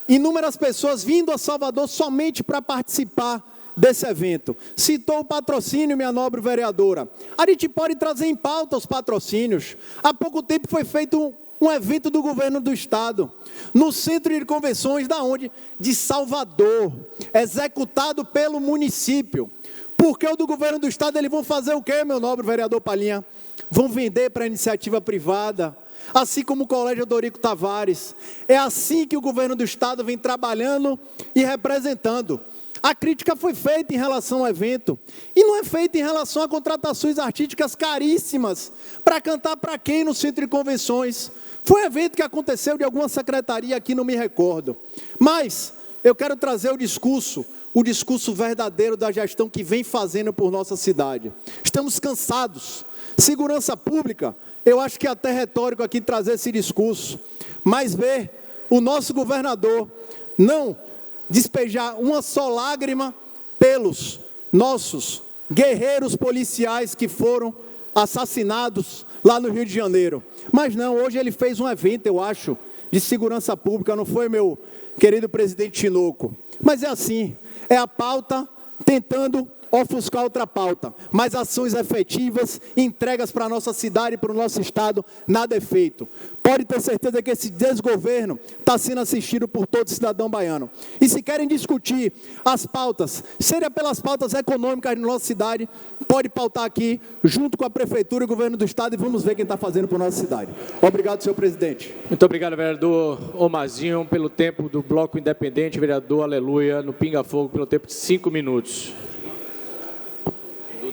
inúmeras pessoas vindo a Salvador somente para participar desse evento. Citou o patrocínio, minha nobre vereadora. A gente pode trazer em pauta os patrocínios. Há pouco tempo foi feito um evento do governo do estado, no centro de convenções, da onde? De Salvador, executado pelo município. Porque o do governo do estado, eles vão fazer o quê, meu nobre vereador Palhinha? Vão vender para a iniciativa privada, assim como o Colégio Dorico Tavares. É assim que o governo do estado vem trabalhando e representando. A crítica foi feita em relação ao evento, e não é feita em relação a contratações artísticas caríssimas, para cantar para quem no centro de convenções. Foi um evento que aconteceu de alguma secretaria aqui, não me recordo. Mas eu quero trazer o discurso verdadeiro da gestão que vem fazendo por nossa cidade. Estamos cansados. Segurança pública, eu acho que é até retórico aqui trazer esse discurso, mas ver o nosso governador não despejar uma só lágrima pelos nossos guerreiros policiais que foram assassinados lá no Rio de Janeiro. Mas não, hoje ele fez um evento, eu acho, de segurança pública, não foi, meu querido presidente Tinoco? Mas é assim, é a pauta tentando ofuscar outra pauta, mas ações efetivas, entregas para a nossa cidade e para o nosso estado, nada é feito. Pode ter certeza que esse desgoverno está sendo assistido por todo cidadão baiano. E se querem discutir as pautas, seja pelas pautas econômicas de nossa cidade, pode pautar aqui, junto com a prefeitura e o governo do estado, e vamos ver quem está fazendo por nossa cidade. Obrigado, senhor presidente. Muito obrigado, vereador Omarzinho, pelo tempo do Bloco Independente, vereador Aleluia, no Pinga Fogo, pelo tempo de 5 minutos.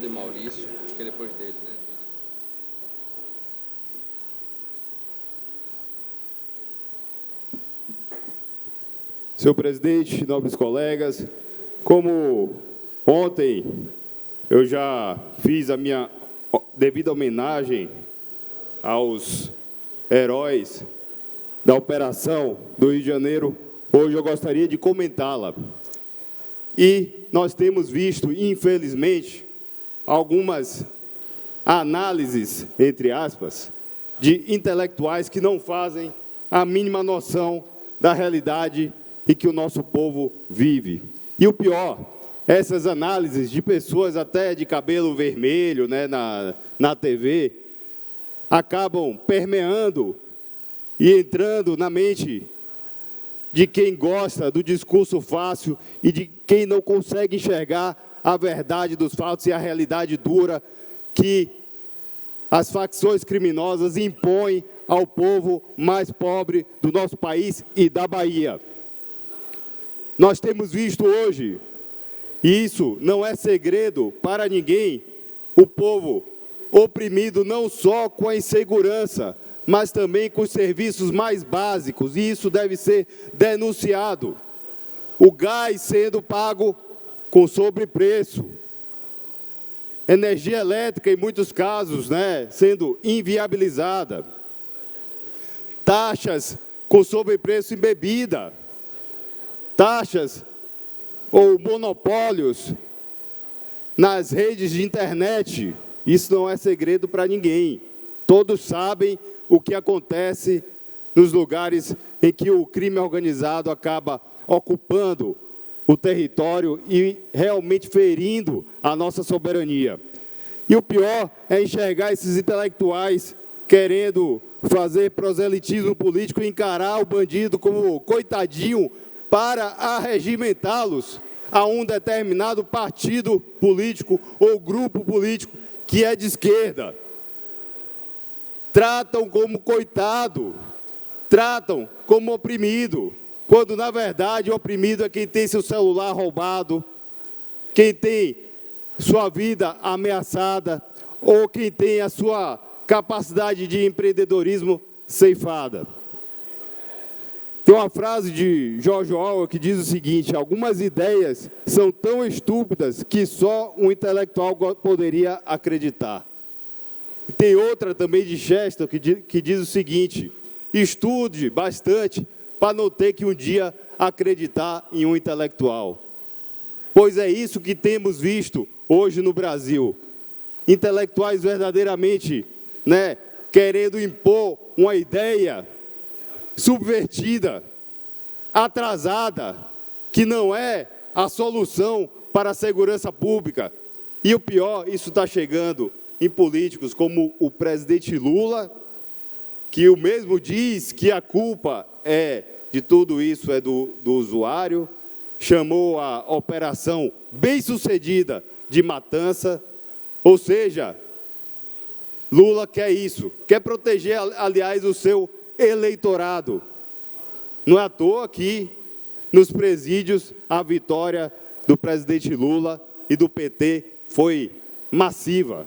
De Maurício, que é depois dele, né? Senhor presidente, nobres colegas, como ontem eu já fiz a minha devida homenagem aos heróis da operação do Rio de Janeiro, hoje eu gostaria de comentá-la. E nós temos visto, infelizmente, algumas análises, entre aspas, de intelectuais que não fazem a mínima noção da realidade em que o nosso povo vive. E o pior, essas análises de pessoas até de cabelo vermelho, né, na TV, acabam permeando e entrando na mente de quem gosta do discurso fácil e de quem não consegue enxergar a verdade dos fatos e a realidade dura que as facções criminosas impõem ao povo mais pobre do nosso país e da Bahia. Nós temos visto hoje, e isso não é segredo para ninguém, o povo oprimido não só com a insegurança, mas também com os serviços mais básicos, e isso deve ser denunciado. O gás sendo pago com sobrepreço, energia elétrica, em muitos casos, né, sendo inviabilizada, taxas com sobrepreço em bebida, taxas ou monopólios nas redes de internet. Isso não é segredo para ninguém. Todos sabem o que acontece nos lugares em que o crime organizado acaba ocupando o território e realmente ferindo a nossa soberania. E o pior é enxergar esses intelectuais querendo fazer proselitismo político e encarar o bandido como coitadinho para arregimentá-los a um determinado partido político ou grupo político que é de esquerda. tratam como coitado, tratam como oprimido, quando na verdade o oprimido é quem tem seu celular roubado, quem tem sua vida ameaçada ou quem tem a sua capacidade de empreendedorismo ceifada. Tem uma frase de George Orwell que diz o seguinte: algumas ideias são tão estúpidas que só um intelectual poderia acreditar. E tem outra também de Chesterton que diz o seguinte: estude bastante para não ter que um dia acreditar em um intelectual. Pois é isso que temos visto hoje no Brasil. Intelectuais verdadeiramente, querendo impor uma ideia subvertida, atrasada, que não é a solução para a segurança pública. E o pior, isso está chegando em políticos como o presidente Lula, que o mesmo diz que a culpa de tudo isso é do usuário, chamou a operação bem-sucedida de matança, ou seja, Lula quer isso, quer proteger, aliás, o seu eleitorado. Não é à toa que, nos presídios, a vitória do presidente Lula e do PT foi massiva,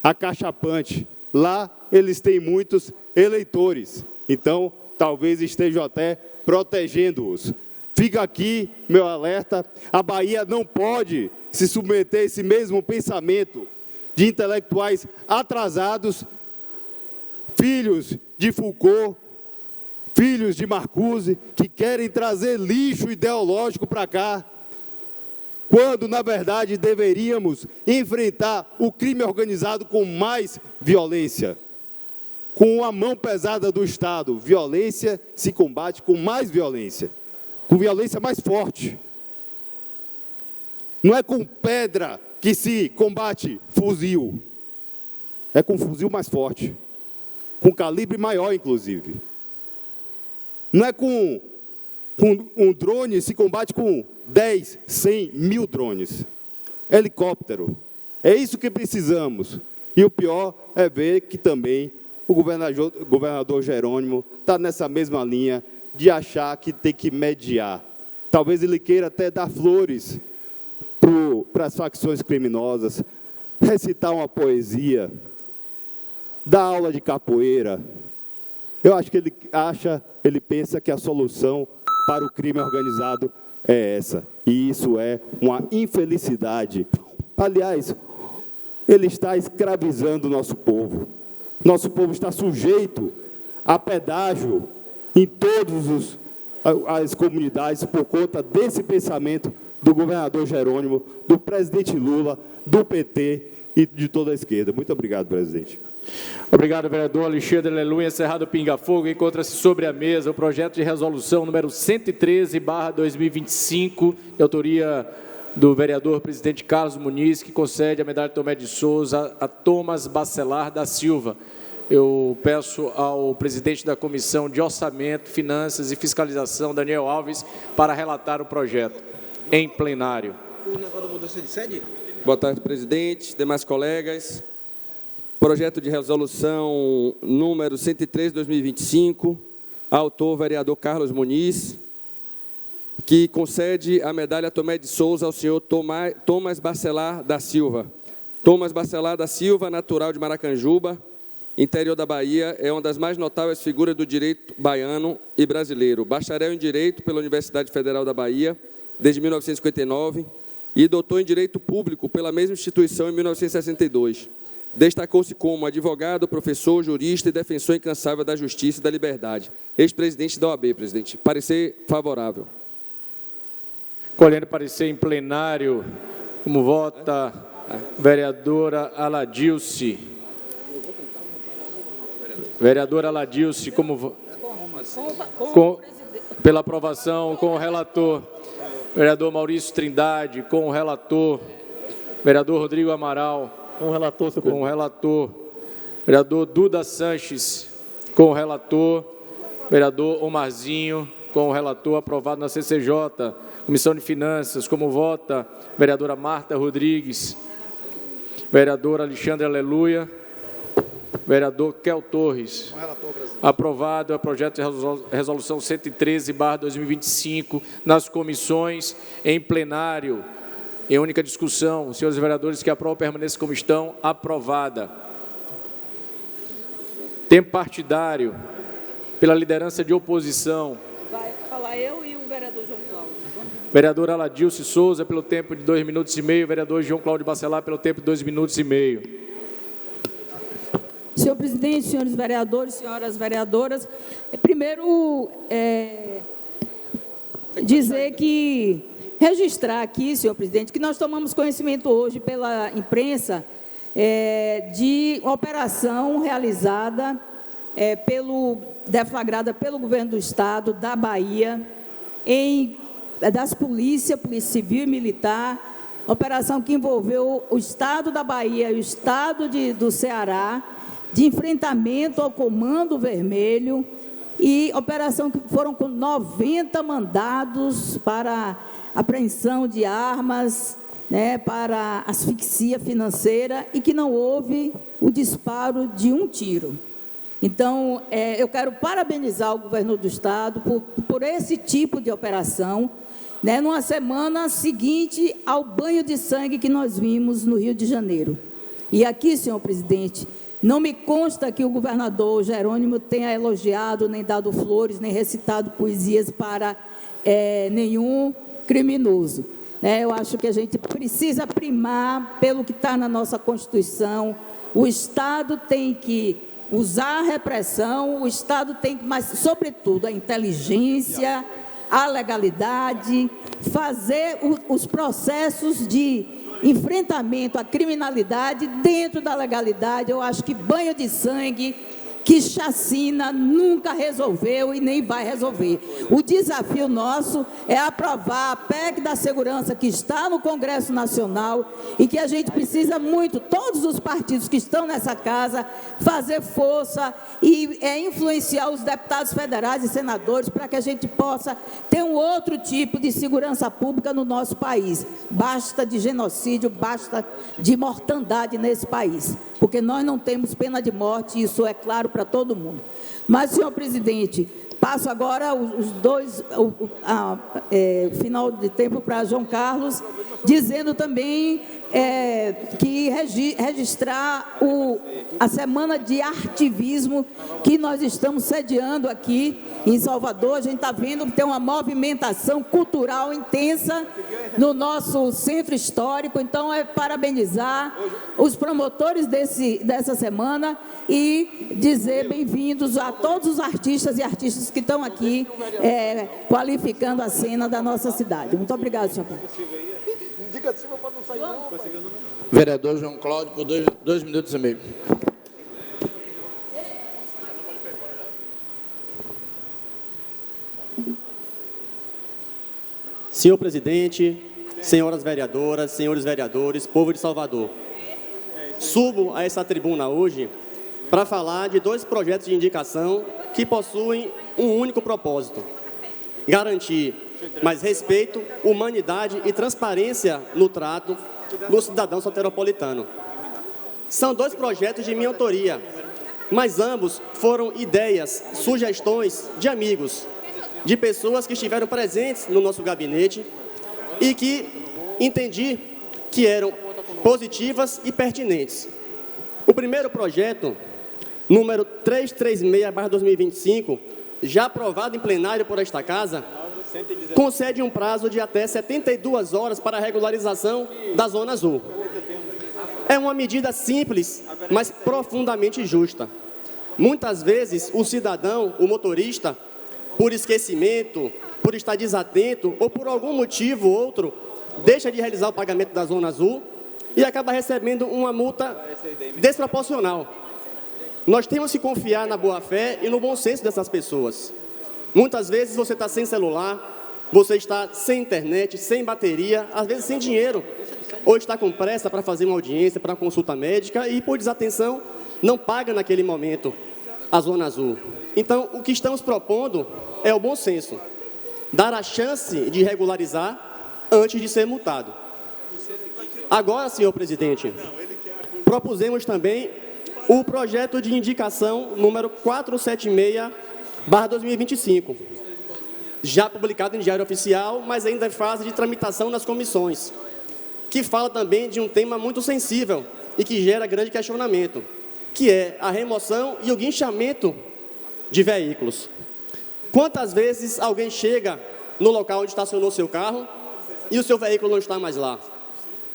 acachapante. Lá, eles têm muitos eleitores, então, talvez estejam até protegendo-os. Fica aqui meu alerta: a Bahia não pode se submeter a esse mesmo pensamento de intelectuais atrasados, filhos de Foucault, filhos de Marcuse, que querem trazer lixo ideológico para cá, quando, na verdade, deveríamos enfrentar o crime organizado com mais violência, com a mão pesada do Estado. Violência se combate com mais violência, com violência mais forte. Não é com pedra que se combate fuzil, é com fuzil mais forte, com calibre maior, inclusive. Não é com um drone se combate com 10, 100, 1000 drones. Helicóptero. É isso que precisamos. E o pior é ver que também o governador Jerônimo está nessa mesma linha de achar que tem que mediar. Talvez ele queira até dar flores para as facções criminosas, recitar uma poesia, dar aula de capoeira. Eu acho que ele pensa que a solução para o crime organizado é essa. E isso é uma infelicidade. Aliás, ele está escravizando o nosso povo. Nosso povo está sujeito a pedágio em todas as comunidades por conta desse pensamento do governador Jerônimo, do presidente Lula, do PT e de toda a esquerda. Muito obrigado, presidente. Obrigado, vereador Alexandre Aleluia. Encerrado Pinga Fogo, encontra-se sobre a mesa o projeto de resolução número 113/2025, de autoria do vereador presidente Carlos Muniz, que concede a medalha Tomé de Souza a Thomas Bacelar da Silva. Eu peço ao presidente da Comissão de Orçamento, Finanças e Fiscalização, Daniel Alves, para relatar o projeto em plenário. Boa tarde, presidente, demais colegas. Projeto de resolução número 103/2025, autor vereador Carlos Muniz, que concede a medalha Tomé de Souza ao senhor Thomas Bacelar da Silva. Thomas Bacelar da Silva, natural de Maracanjuba, interior da Bahia, é uma das mais notáveis figuras do direito baiano e brasileiro. Bacharel em Direito pela Universidade Federal da Bahia, desde 1959, e doutor em Direito Público pela mesma instituição em 1962. Destacou-se como advogado, professor, jurista e defensor incansável da justiça e da liberdade. Ex-presidente da OAB, presidente. Parecer favorável. Colhendo parecer em plenário, como vota a vereadora Aladilce. Vereadora Aladilce, como pela aprovação com o relator. Vereador Maurício Trindade, com o relator. Vereador Rodrigo Amaral. Com o relator, senhor presidente. Com o relator. Vereador Duda Sanches, com o relator. Vereador Omarzinho, com o relator, aprovado na CCJ. Comissão de Finanças, como vota vereadora Marta Rodrigues. Vereador Alexandre Aleluia. Vereador Kel Torres. Aprovado o projeto de resolução 113/2025 nas comissões, em plenário, em única discussão. Senhores vereadores que aprovam, permaneçam como estão. Aprovada. Tempo partidário, pela liderança de oposição. Vai falar eu e o vereador João Cláudio. Vereador Aladilce Souza, pelo tempo de 2 minutos e meio. Vereador João Cláudio Bacelar, pelo tempo de 2 minutos e meio. Senhor presidente, senhores vereadores, senhoras vereadoras, primeiro, registrar aqui, senhor presidente, que nós tomamos conhecimento hoje pela imprensa de uma operação realizada, deflagrada pelo governo do Estado da Bahia, das Polícia Civil e Militar, operação que envolveu o Estado da Bahia e o Estado do Ceará, de enfrentamento ao Comando Vermelho, e operação que foram com 90 mandados para apreensão de armas, para asfixia financeira, e que não houve o disparo de um tiro. Então, eu quero parabenizar o governo do Estado por esse tipo de operação, numa semana seguinte ao banho de sangue que nós vimos no Rio de Janeiro. E aqui, senhor presidente, não me consta que o governador Jerônimo tenha elogiado, nem dado flores, nem recitado poesias para nenhum criminoso. Eu acho que a gente precisa primar pelo que está na nossa Constituição. O Estado tem que usar a repressão, o Estado tem que, mas, sobretudo, a inteligência, a legalidade, fazer os processos de enfrentamento à criminalidade dentro da legalidade. Eu acho que banho de sangue, que chacina nunca resolveu e nem vai resolver. O desafio nosso é aprovar a PEC da segurança que está no Congresso Nacional e que a gente precisa muito, todos os partidos que estão nessa casa, fazer força e influenciar os deputados federais e senadores para que a gente possa ter um outro tipo de segurança pública no nosso país. Basta de genocídio, basta de mortandade nesse país, porque nós não temos pena de morte, isso é claro para todo mundo. Mas, senhor presidente, passo agora final de tempo para João Carlos, dizendo também que registrar a Semana de Artivismo que nós estamos sediando aqui em Salvador. A gente está vendo que tem uma movimentação cultural intensa no nosso centro histórico, então parabenizar os promotores dessa semana e dizer bem-vindos a todos os artistas e artistas que estão aqui qualificando a cena da nossa cidade. Muito obrigado, senhor presidente. Vereador João Cláudio, por 2 minutos e meio. Senhor presidente, senhoras vereadoras, senhores vereadores, povo de Salvador, subo a essa tribuna hoje para falar de 2 projetos de indicação que possuem um único propósito: garantir mais respeito, humanidade e transparência no trato do cidadão soteropolitano. São 2 projetos de minha autoria, mas ambos foram ideias, sugestões de amigos, de pessoas que estiveram presentes no nosso gabinete e que entendi que eram positivas e pertinentes. O primeiro projeto, número 336/2025, já aprovado em plenário por esta Casa, concede um prazo de até 72 horas para a regularização da Zona Azul. É uma medida simples, mas profundamente justa. Muitas vezes, o cidadão, o motorista, por esquecimento, por estar desatento ou por algum motivo ou outro, deixa de realizar o pagamento da Zona Azul e acaba recebendo uma multa desproporcional. Nós temos que confiar na boa-fé e no bom senso dessas pessoas. Muitas vezes você está sem celular, você está sem internet, sem bateria, às vezes sem dinheiro, ou está com pressa para fazer uma audiência, para uma consulta médica e, por desatenção, não paga naquele momento a Zona Azul. Então, o que estamos propondo é o bom senso, dar a chance de regularizar antes de ser multado. Agora, senhor presidente, propusemos também o projeto de indicação número 476/2025, já publicado em Diário Oficial, mas ainda em fase de tramitação nas comissões, que fala também de um tema muito sensível e que gera grande questionamento, que é a remoção e o guinchamento de veículos. Quantas vezes alguém chega no local onde estacionou seu carro e o seu veículo não está mais lá?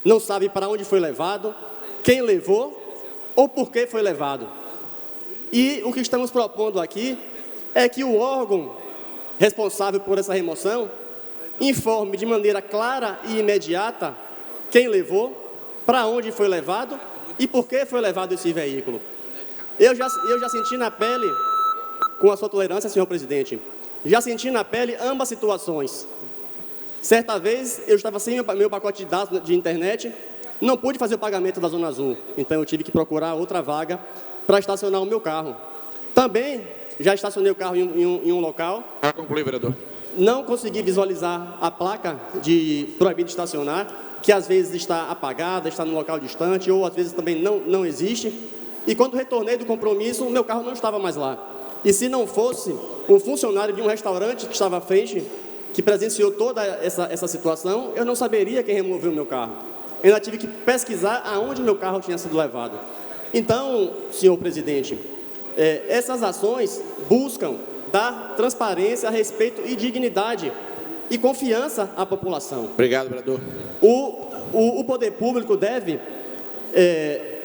Não sabe para onde foi levado, quem levou ou por que foi levado. E o que estamos propondo aqui é que o órgão responsável por essa remoção informe de maneira clara e imediata quem levou, para onde foi levado e por que foi levado esse veículo. Eu já senti na pele, com a sua tolerância, senhor presidente, já senti na pele ambas situações. Certa vez, eu estava sem meu pacote de dados de internet, não pude fazer o pagamento da Zona Azul, então eu tive que procurar outra vaga para estacionar o meu carro. Também já estacionei o carro em um local. Para concluir, vereador. Não consegui visualizar a placa de proibido de estacionar, que às vezes está apagada, está num local distante, ou às vezes também não existe. E quando retornei do compromisso, o meu carro não estava mais lá. E se não fosse um funcionário de um restaurante que estava à frente, que presenciou toda essa situação, eu não saberia quem removeu o meu carro. Eu ainda tive que pesquisar aonde meu carro tinha sido levado. Então, senhor presidente, essas ações buscam dar transparência, respeito e dignidade e confiança à população. Obrigado, vereador. O poder público deve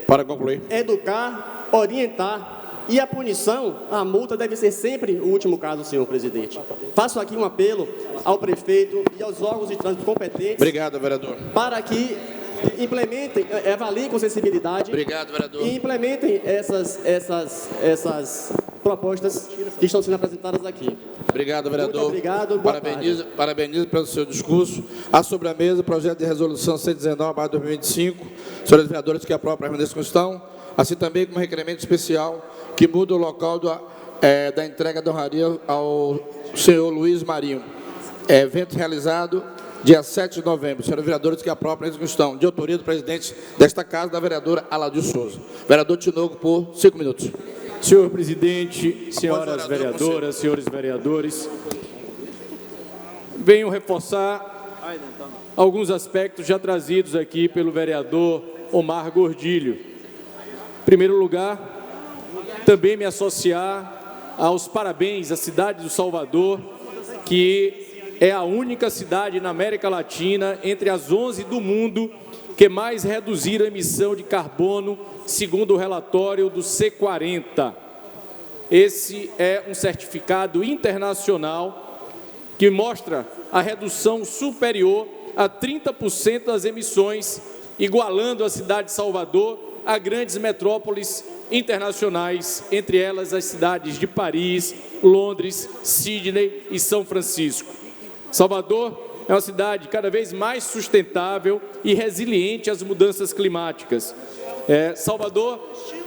para concluir, educar, orientar, e a punição, a multa deve ser sempre o último caso, senhor presidente. Faço aqui um apelo ao prefeito e aos órgãos de trânsito competentes. Obrigado, vereador. Para que implementem, avaliem com sensibilidade. Obrigado, vereador. E implementem essas propostas que estão sendo apresentadas aqui. Obrigado, vereador. Muito obrigado. Parabenizo pelo seu discurso. A sobre a mesa, projeto de resolução 119/2025. Senhores vereadores que aprovam a permanência com questão, assim também como requerimento especial que muda o local da entrega da honraria ao senhor Luiz Marinho. Evento realizado dia 7 de novembro. Senhores vereadores que aprovam a permanência com questão, de autoria do presidente desta casa, da vereadora Aladir Souza. Vereador Tinoco, por 5 minutos. Senhor presidente, senhoras vereadoras, senhores vereadores, venho reforçar alguns aspectos já trazidos aqui pelo vereador Omar Gordilho. Em primeiro lugar, também me associar aos parabéns à cidade do Salvador, que é a única cidade na América Latina, entre as 11 do mundo, que mais reduziram a emissão de carbono, segundo o relatório do C40. Esse é um certificado internacional que mostra a redução superior a 30% das emissões, igualando a cidade de Salvador a grandes metrópoles internacionais, entre elas as cidades de Paris, Londres, Sydney e São Francisco. Salvador é uma cidade cada vez mais sustentável e resiliente às mudanças climáticas. Salvador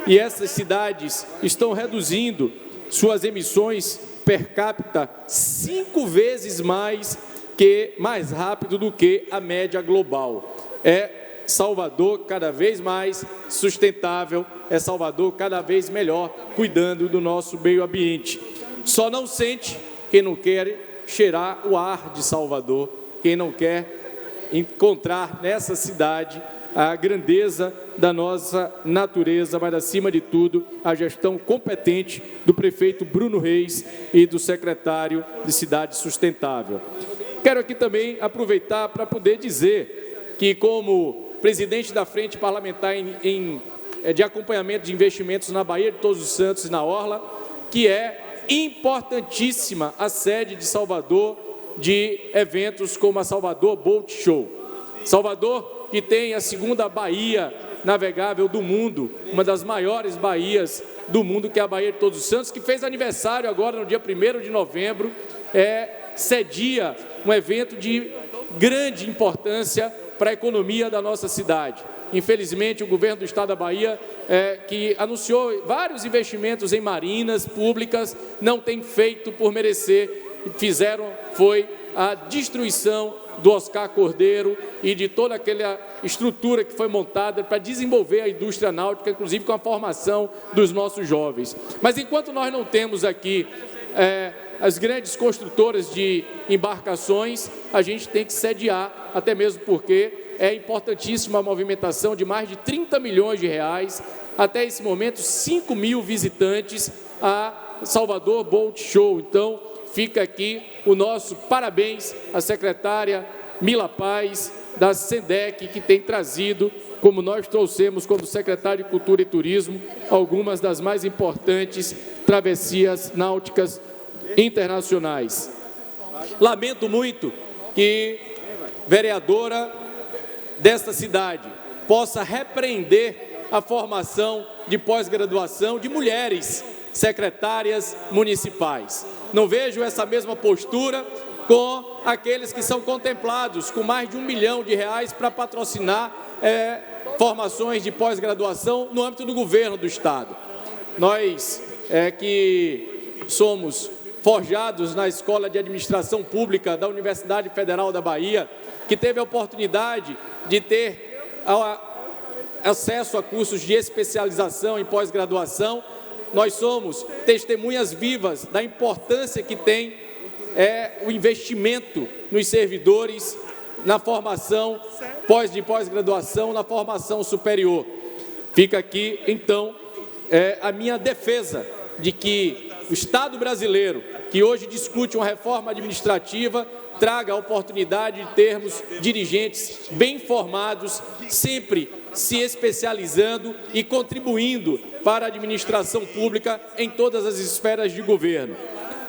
e essas cidades estão reduzindo suas emissões per capita 5 vezes mais rápido do que a média global. Salvador cada vez mais sustentável, Salvador cada vez melhor cuidando do nosso meio ambiente. Só não sente quem não quer cheirar o ar de Salvador, quem não quer encontrar nessa cidade a grandeza da nossa natureza, mas acima de tudo a gestão competente do prefeito Bruno Reis e do secretário de Cidade Sustentável. Quero aqui também aproveitar para poder dizer que, como presidente da Frente Parlamentar de Acompanhamento de Investimentos na Baía de Todos os Santos e na Orla, que é importantíssima a sede de Salvador de eventos como a Salvador Boat Show. Salvador, que tem a segunda baía navegável do mundo, uma das maiores baías do mundo, que é a Baía de Todos os Santos, que fez aniversário agora no dia 1º de novembro, cedia um evento de grande importância para a economia da nossa cidade. Infelizmente, o governo do estado da Bahia, que anunciou vários investimentos em marinas públicas, não tem feito por merecer, foi a destruição do Oscar Cordeiro e de toda aquela estrutura que foi montada para desenvolver a indústria náutica, inclusive com a formação dos nossos jovens. Mas enquanto nós não temos aqui as grandes construtoras de embarcações, a gente tem que sediar, até mesmo porque é importantíssima a movimentação de mais de 30 milhões de reais, até esse momento 5 mil visitantes a Salvador Boat Show. Então, fica aqui o nosso parabéns à secretária Mila Paz, da SENDEC, que tem trazido, como nós trouxemos como secretário de Cultura e Turismo, algumas das mais importantes travessias náuticas internacionais. Lamento muito que vereadora desta cidade possa repreender a formação de pós-graduação de mulheres secretárias municipais. Não vejo essa mesma postura com aqueles que são contemplados com mais de R$1 milhão para patrocinar formações de pós-graduação no âmbito do governo do Estado. Nós que somos forjados na Escola de Administração Pública da Universidade Federal da Bahia, que teve a oportunidade de ter acesso a cursos de especialização em pós-graduação, nós somos testemunhas vivas da importância que tem o investimento nos servidores, na formação de pós-graduação, na formação superior. Fica aqui, então, a minha defesa de que o Estado brasileiro, que hoje discute uma reforma administrativa, traga a oportunidade de termos dirigentes bem formados, sempre se especializando e contribuindo para a administração pública em todas as esferas de governo.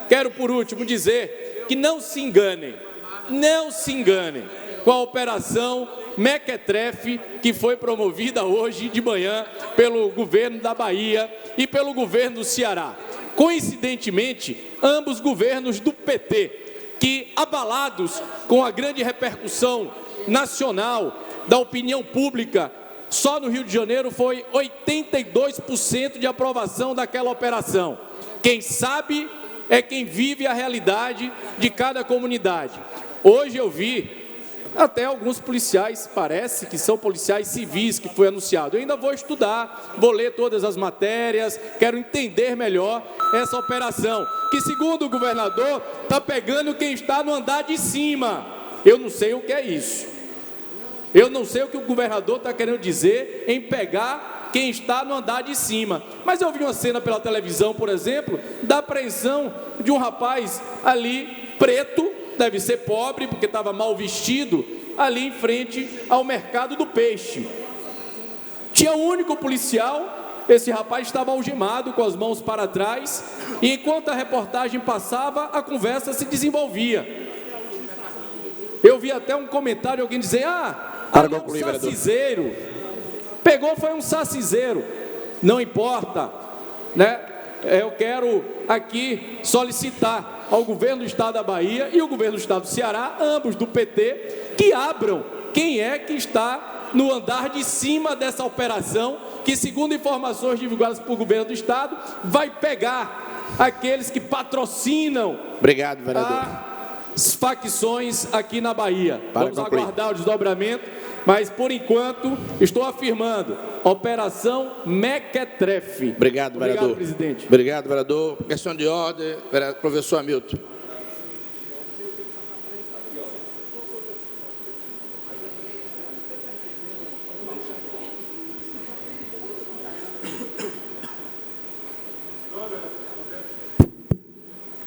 Quero, por último, dizer que não se enganem com a operação Mequetrefe, que foi promovida hoje de manhã pelo governo da Bahia e pelo governo do Ceará. Coincidentemente, ambos governos do PT, que, abalados com a grande repercussão nacional da opinião pública, só no Rio de Janeiro foi 82% de aprovação daquela operação. Quem sabe é quem vive a realidade de cada comunidade. Hoje eu vi até alguns policiais, parece que são policiais civis, que foi anunciado. Eu ainda vou estudar, vou ler todas as matérias, quero entender melhor essa operação, que segundo o governador, está pegando quem está no andar de cima. Eu não sei o que é isso. Eu não sei o que o governador está querendo dizer em pegar quem está no andar de cima. Mas eu vi uma cena pela televisão, por exemplo, da apreensão de um rapaz ali, preto, deve ser pobre, porque estava mal vestido, ali em frente ao mercado do peixe. Tinha um único policial, esse rapaz estava algemado, com as mãos para trás, e enquanto a reportagem passava, a conversa se desenvolvia. Eu vi até um comentário, alguém dizer, um saciseiro, pegou, foi um saciseiro. Não importa, né? Eu quero aqui solicitar ao governo do Estado da Bahia e o governo do Estado do Ceará, ambos do PT, que abram quem é que está no andar de cima dessa operação, que, segundo informações divulgadas pelo governo do Estado, vai pegar aqueles que patrocinam as facções aqui na Bahia. Vamos aguardar o desdobramento, mas, por enquanto, estou afirmando, Operação Mequetrefe. Obrigado, vereador. Obrigado, presidente. Obrigado, vereador. Questão de ordem, professor Hamilton.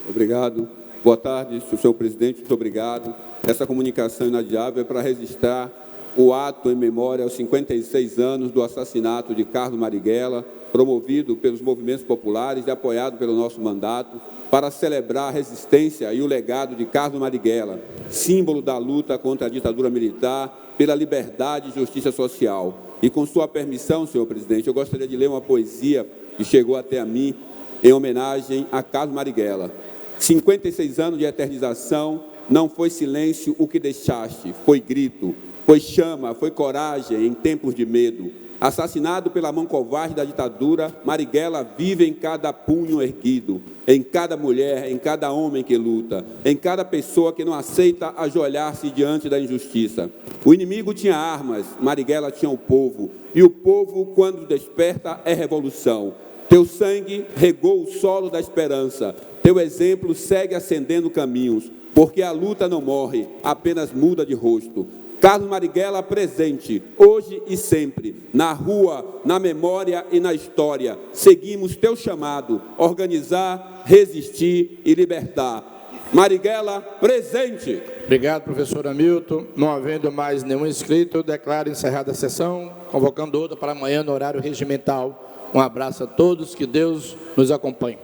Obrigado. Boa tarde, senhor presidente. Muito obrigado. Essa comunicação inadiável é para registrar o ato em memória aos 56 anos do assassinato de Carlos Marighella, promovido pelos movimentos populares e apoiado pelo nosso mandato, para celebrar a resistência e o legado de Carlos Marighella, símbolo da luta contra a ditadura militar, pela liberdade e justiça social. E, com sua permissão, senhor presidente, eu gostaria de ler uma poesia que chegou até a mim em homenagem a Carlos Marighella. 56 anos de eternização, não foi silêncio o que deixaste, foi grito, foi chama, foi coragem em tempos de medo. Assassinado pela mão covarde da ditadura, Marighella vive em cada punho erguido, em cada mulher, em cada homem que luta, em cada pessoa que não aceita ajoelhar-se diante da injustiça. O inimigo tinha armas, Marighella tinha o povo, e o povo, quando desperta, é revolução. Teu sangue regou o solo da esperança, teu exemplo segue acendendo caminhos, porque a luta não morre, apenas muda de rosto. Carlos Marighella presente, hoje e sempre, na rua, na memória e na história. Seguimos teu chamado, organizar, resistir e libertar. Marighella presente. Obrigado, professor Hamilton. Não havendo mais nenhum inscrito, eu declaro encerrada a sessão, convocando outra para amanhã no horário regimental. Um abraço a todos, que Deus nos acompanhe.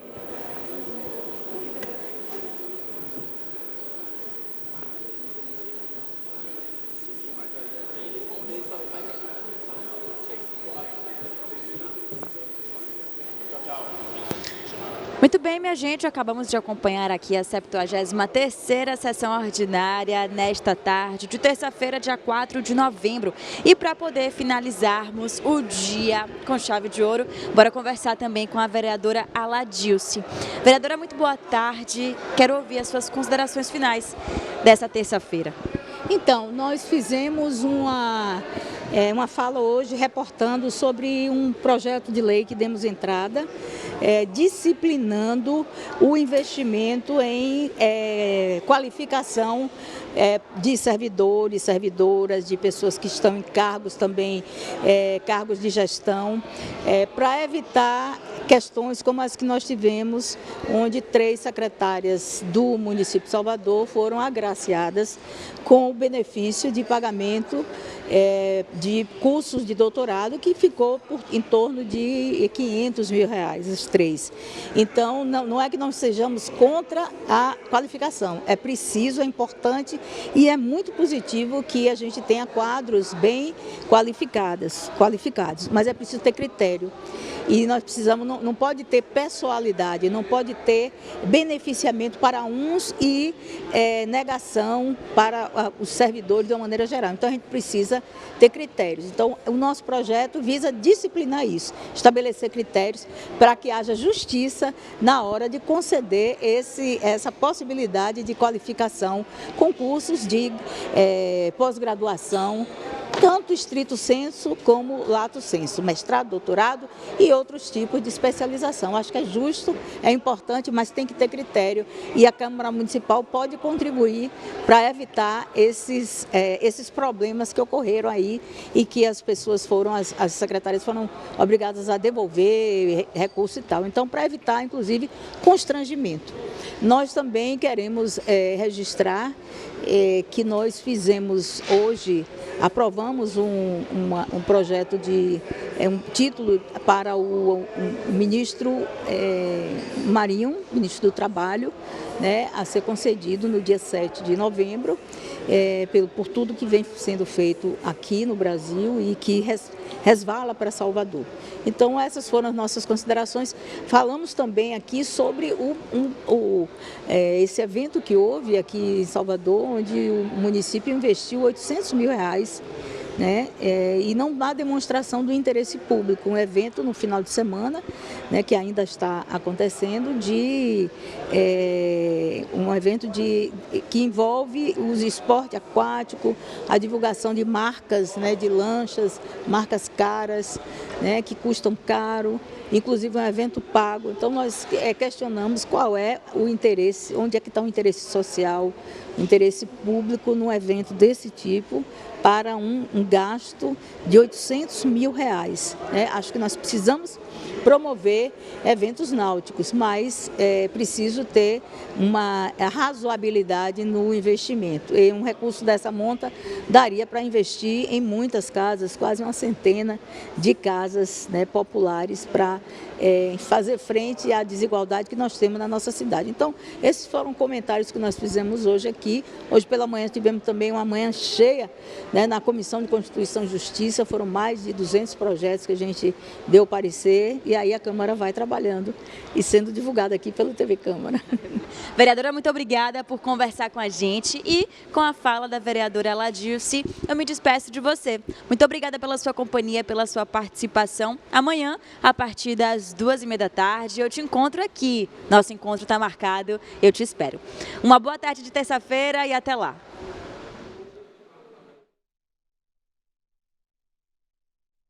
Muito bem, minha gente, acabamos de acompanhar aqui a 73ª sessão ordinária nesta tarde de terça-feira, dia 4 de novembro. E para poder finalizarmos o dia com chave de ouro, bora conversar também com a vereadora Aladilce. Vereadora, muito boa tarde. Quero ouvir as suas considerações finais dessa terça-feira. Então, nós fizemos uma fala hoje reportando sobre um projeto de lei que demos entrada, disciplinando o investimento em qualificação de servidores, servidoras, de pessoas que estão em cargos também, cargos de gestão, para evitar questões como as que nós tivemos, onde 3 secretárias do município de Salvador foram agraciadas com o benefício de pagamento de cursos de doutorado, que ficou em torno de R$500 mil, as 3. Então, não é que nós sejamos contra a qualificação, é preciso, é importante e é muito positivo que a gente tenha quadros bem qualificados, mas é preciso ter critério. E nós precisamos, não pode ter pessoalidade, não pode ter beneficiamento para uns e negação para os servidores de uma maneira geral. Então, a gente precisa ter critérios. Então, o nosso projeto visa disciplinar isso, estabelecer critérios para que haja justiça na hora de conceder essa possibilidade de qualificação, concursos de pós-graduação, tanto estrito sensu como lato sensu, mestrado, doutorado e outros tipos de especialização. Acho que é justo, é importante, mas tem que ter critério e a Câmara Municipal pode contribuir para evitar esses problemas que ocorreram aí e que as pessoas as secretárias foram obrigadas a devolver recurso e tal. Então, para evitar, inclusive, constrangimento. Nós também queremos registrar que nós fizemos hoje, aprovamos um projeto de um título para o ministro Marinho, ministro do Trabalho, né, a ser concedido no dia 7 de novembro, por tudo que vem sendo feito aqui no Brasil e que resvala para Salvador. Então, essas foram as nossas considerações. Falamos também aqui sobre esse evento que houve aqui em Salvador, onde o município investiu R$800 mil, né? E não há demonstração do interesse público. Um evento no final de semana, né, que ainda está acontecendo, um evento que envolve o esporte aquático, a divulgação de marcas, né, de lanchas, marcas caras, né, que custam caro, inclusive um evento pago. Então, nós questionamos qual é o interesse, onde é que está o interesse social, o interesse público num evento desse tipo, para um gasto de R$800 mil. Né? Acho que nós precisamos promover eventos náuticos, mas é preciso ter uma razoabilidade no investimento. E um recurso dessa monta daria para investir em muitas casas, quase uma centena de casas, né, populares, para fazer frente à desigualdade que nós temos na nossa cidade. Então, esses foram comentários que nós fizemos hoje aqui. Hoje pela manhã tivemos também uma manhã cheia, né, na Comissão de Constituição e Justiça, foram mais de 200 projetos que a gente deu parecer e aí a Câmara vai trabalhando e sendo divulgada aqui pelo TV Câmara. Vereadora, muito obrigada por conversar com a gente e com a fala da vereadora Ladilce, eu me despeço de você. Muito obrigada pela sua companhia, pela sua participação. Amanhã, a partir das 2h30 da tarde, eu te encontro aqui. Nosso encontro está marcado, eu te espero. Uma boa tarde de terça-feira e até lá.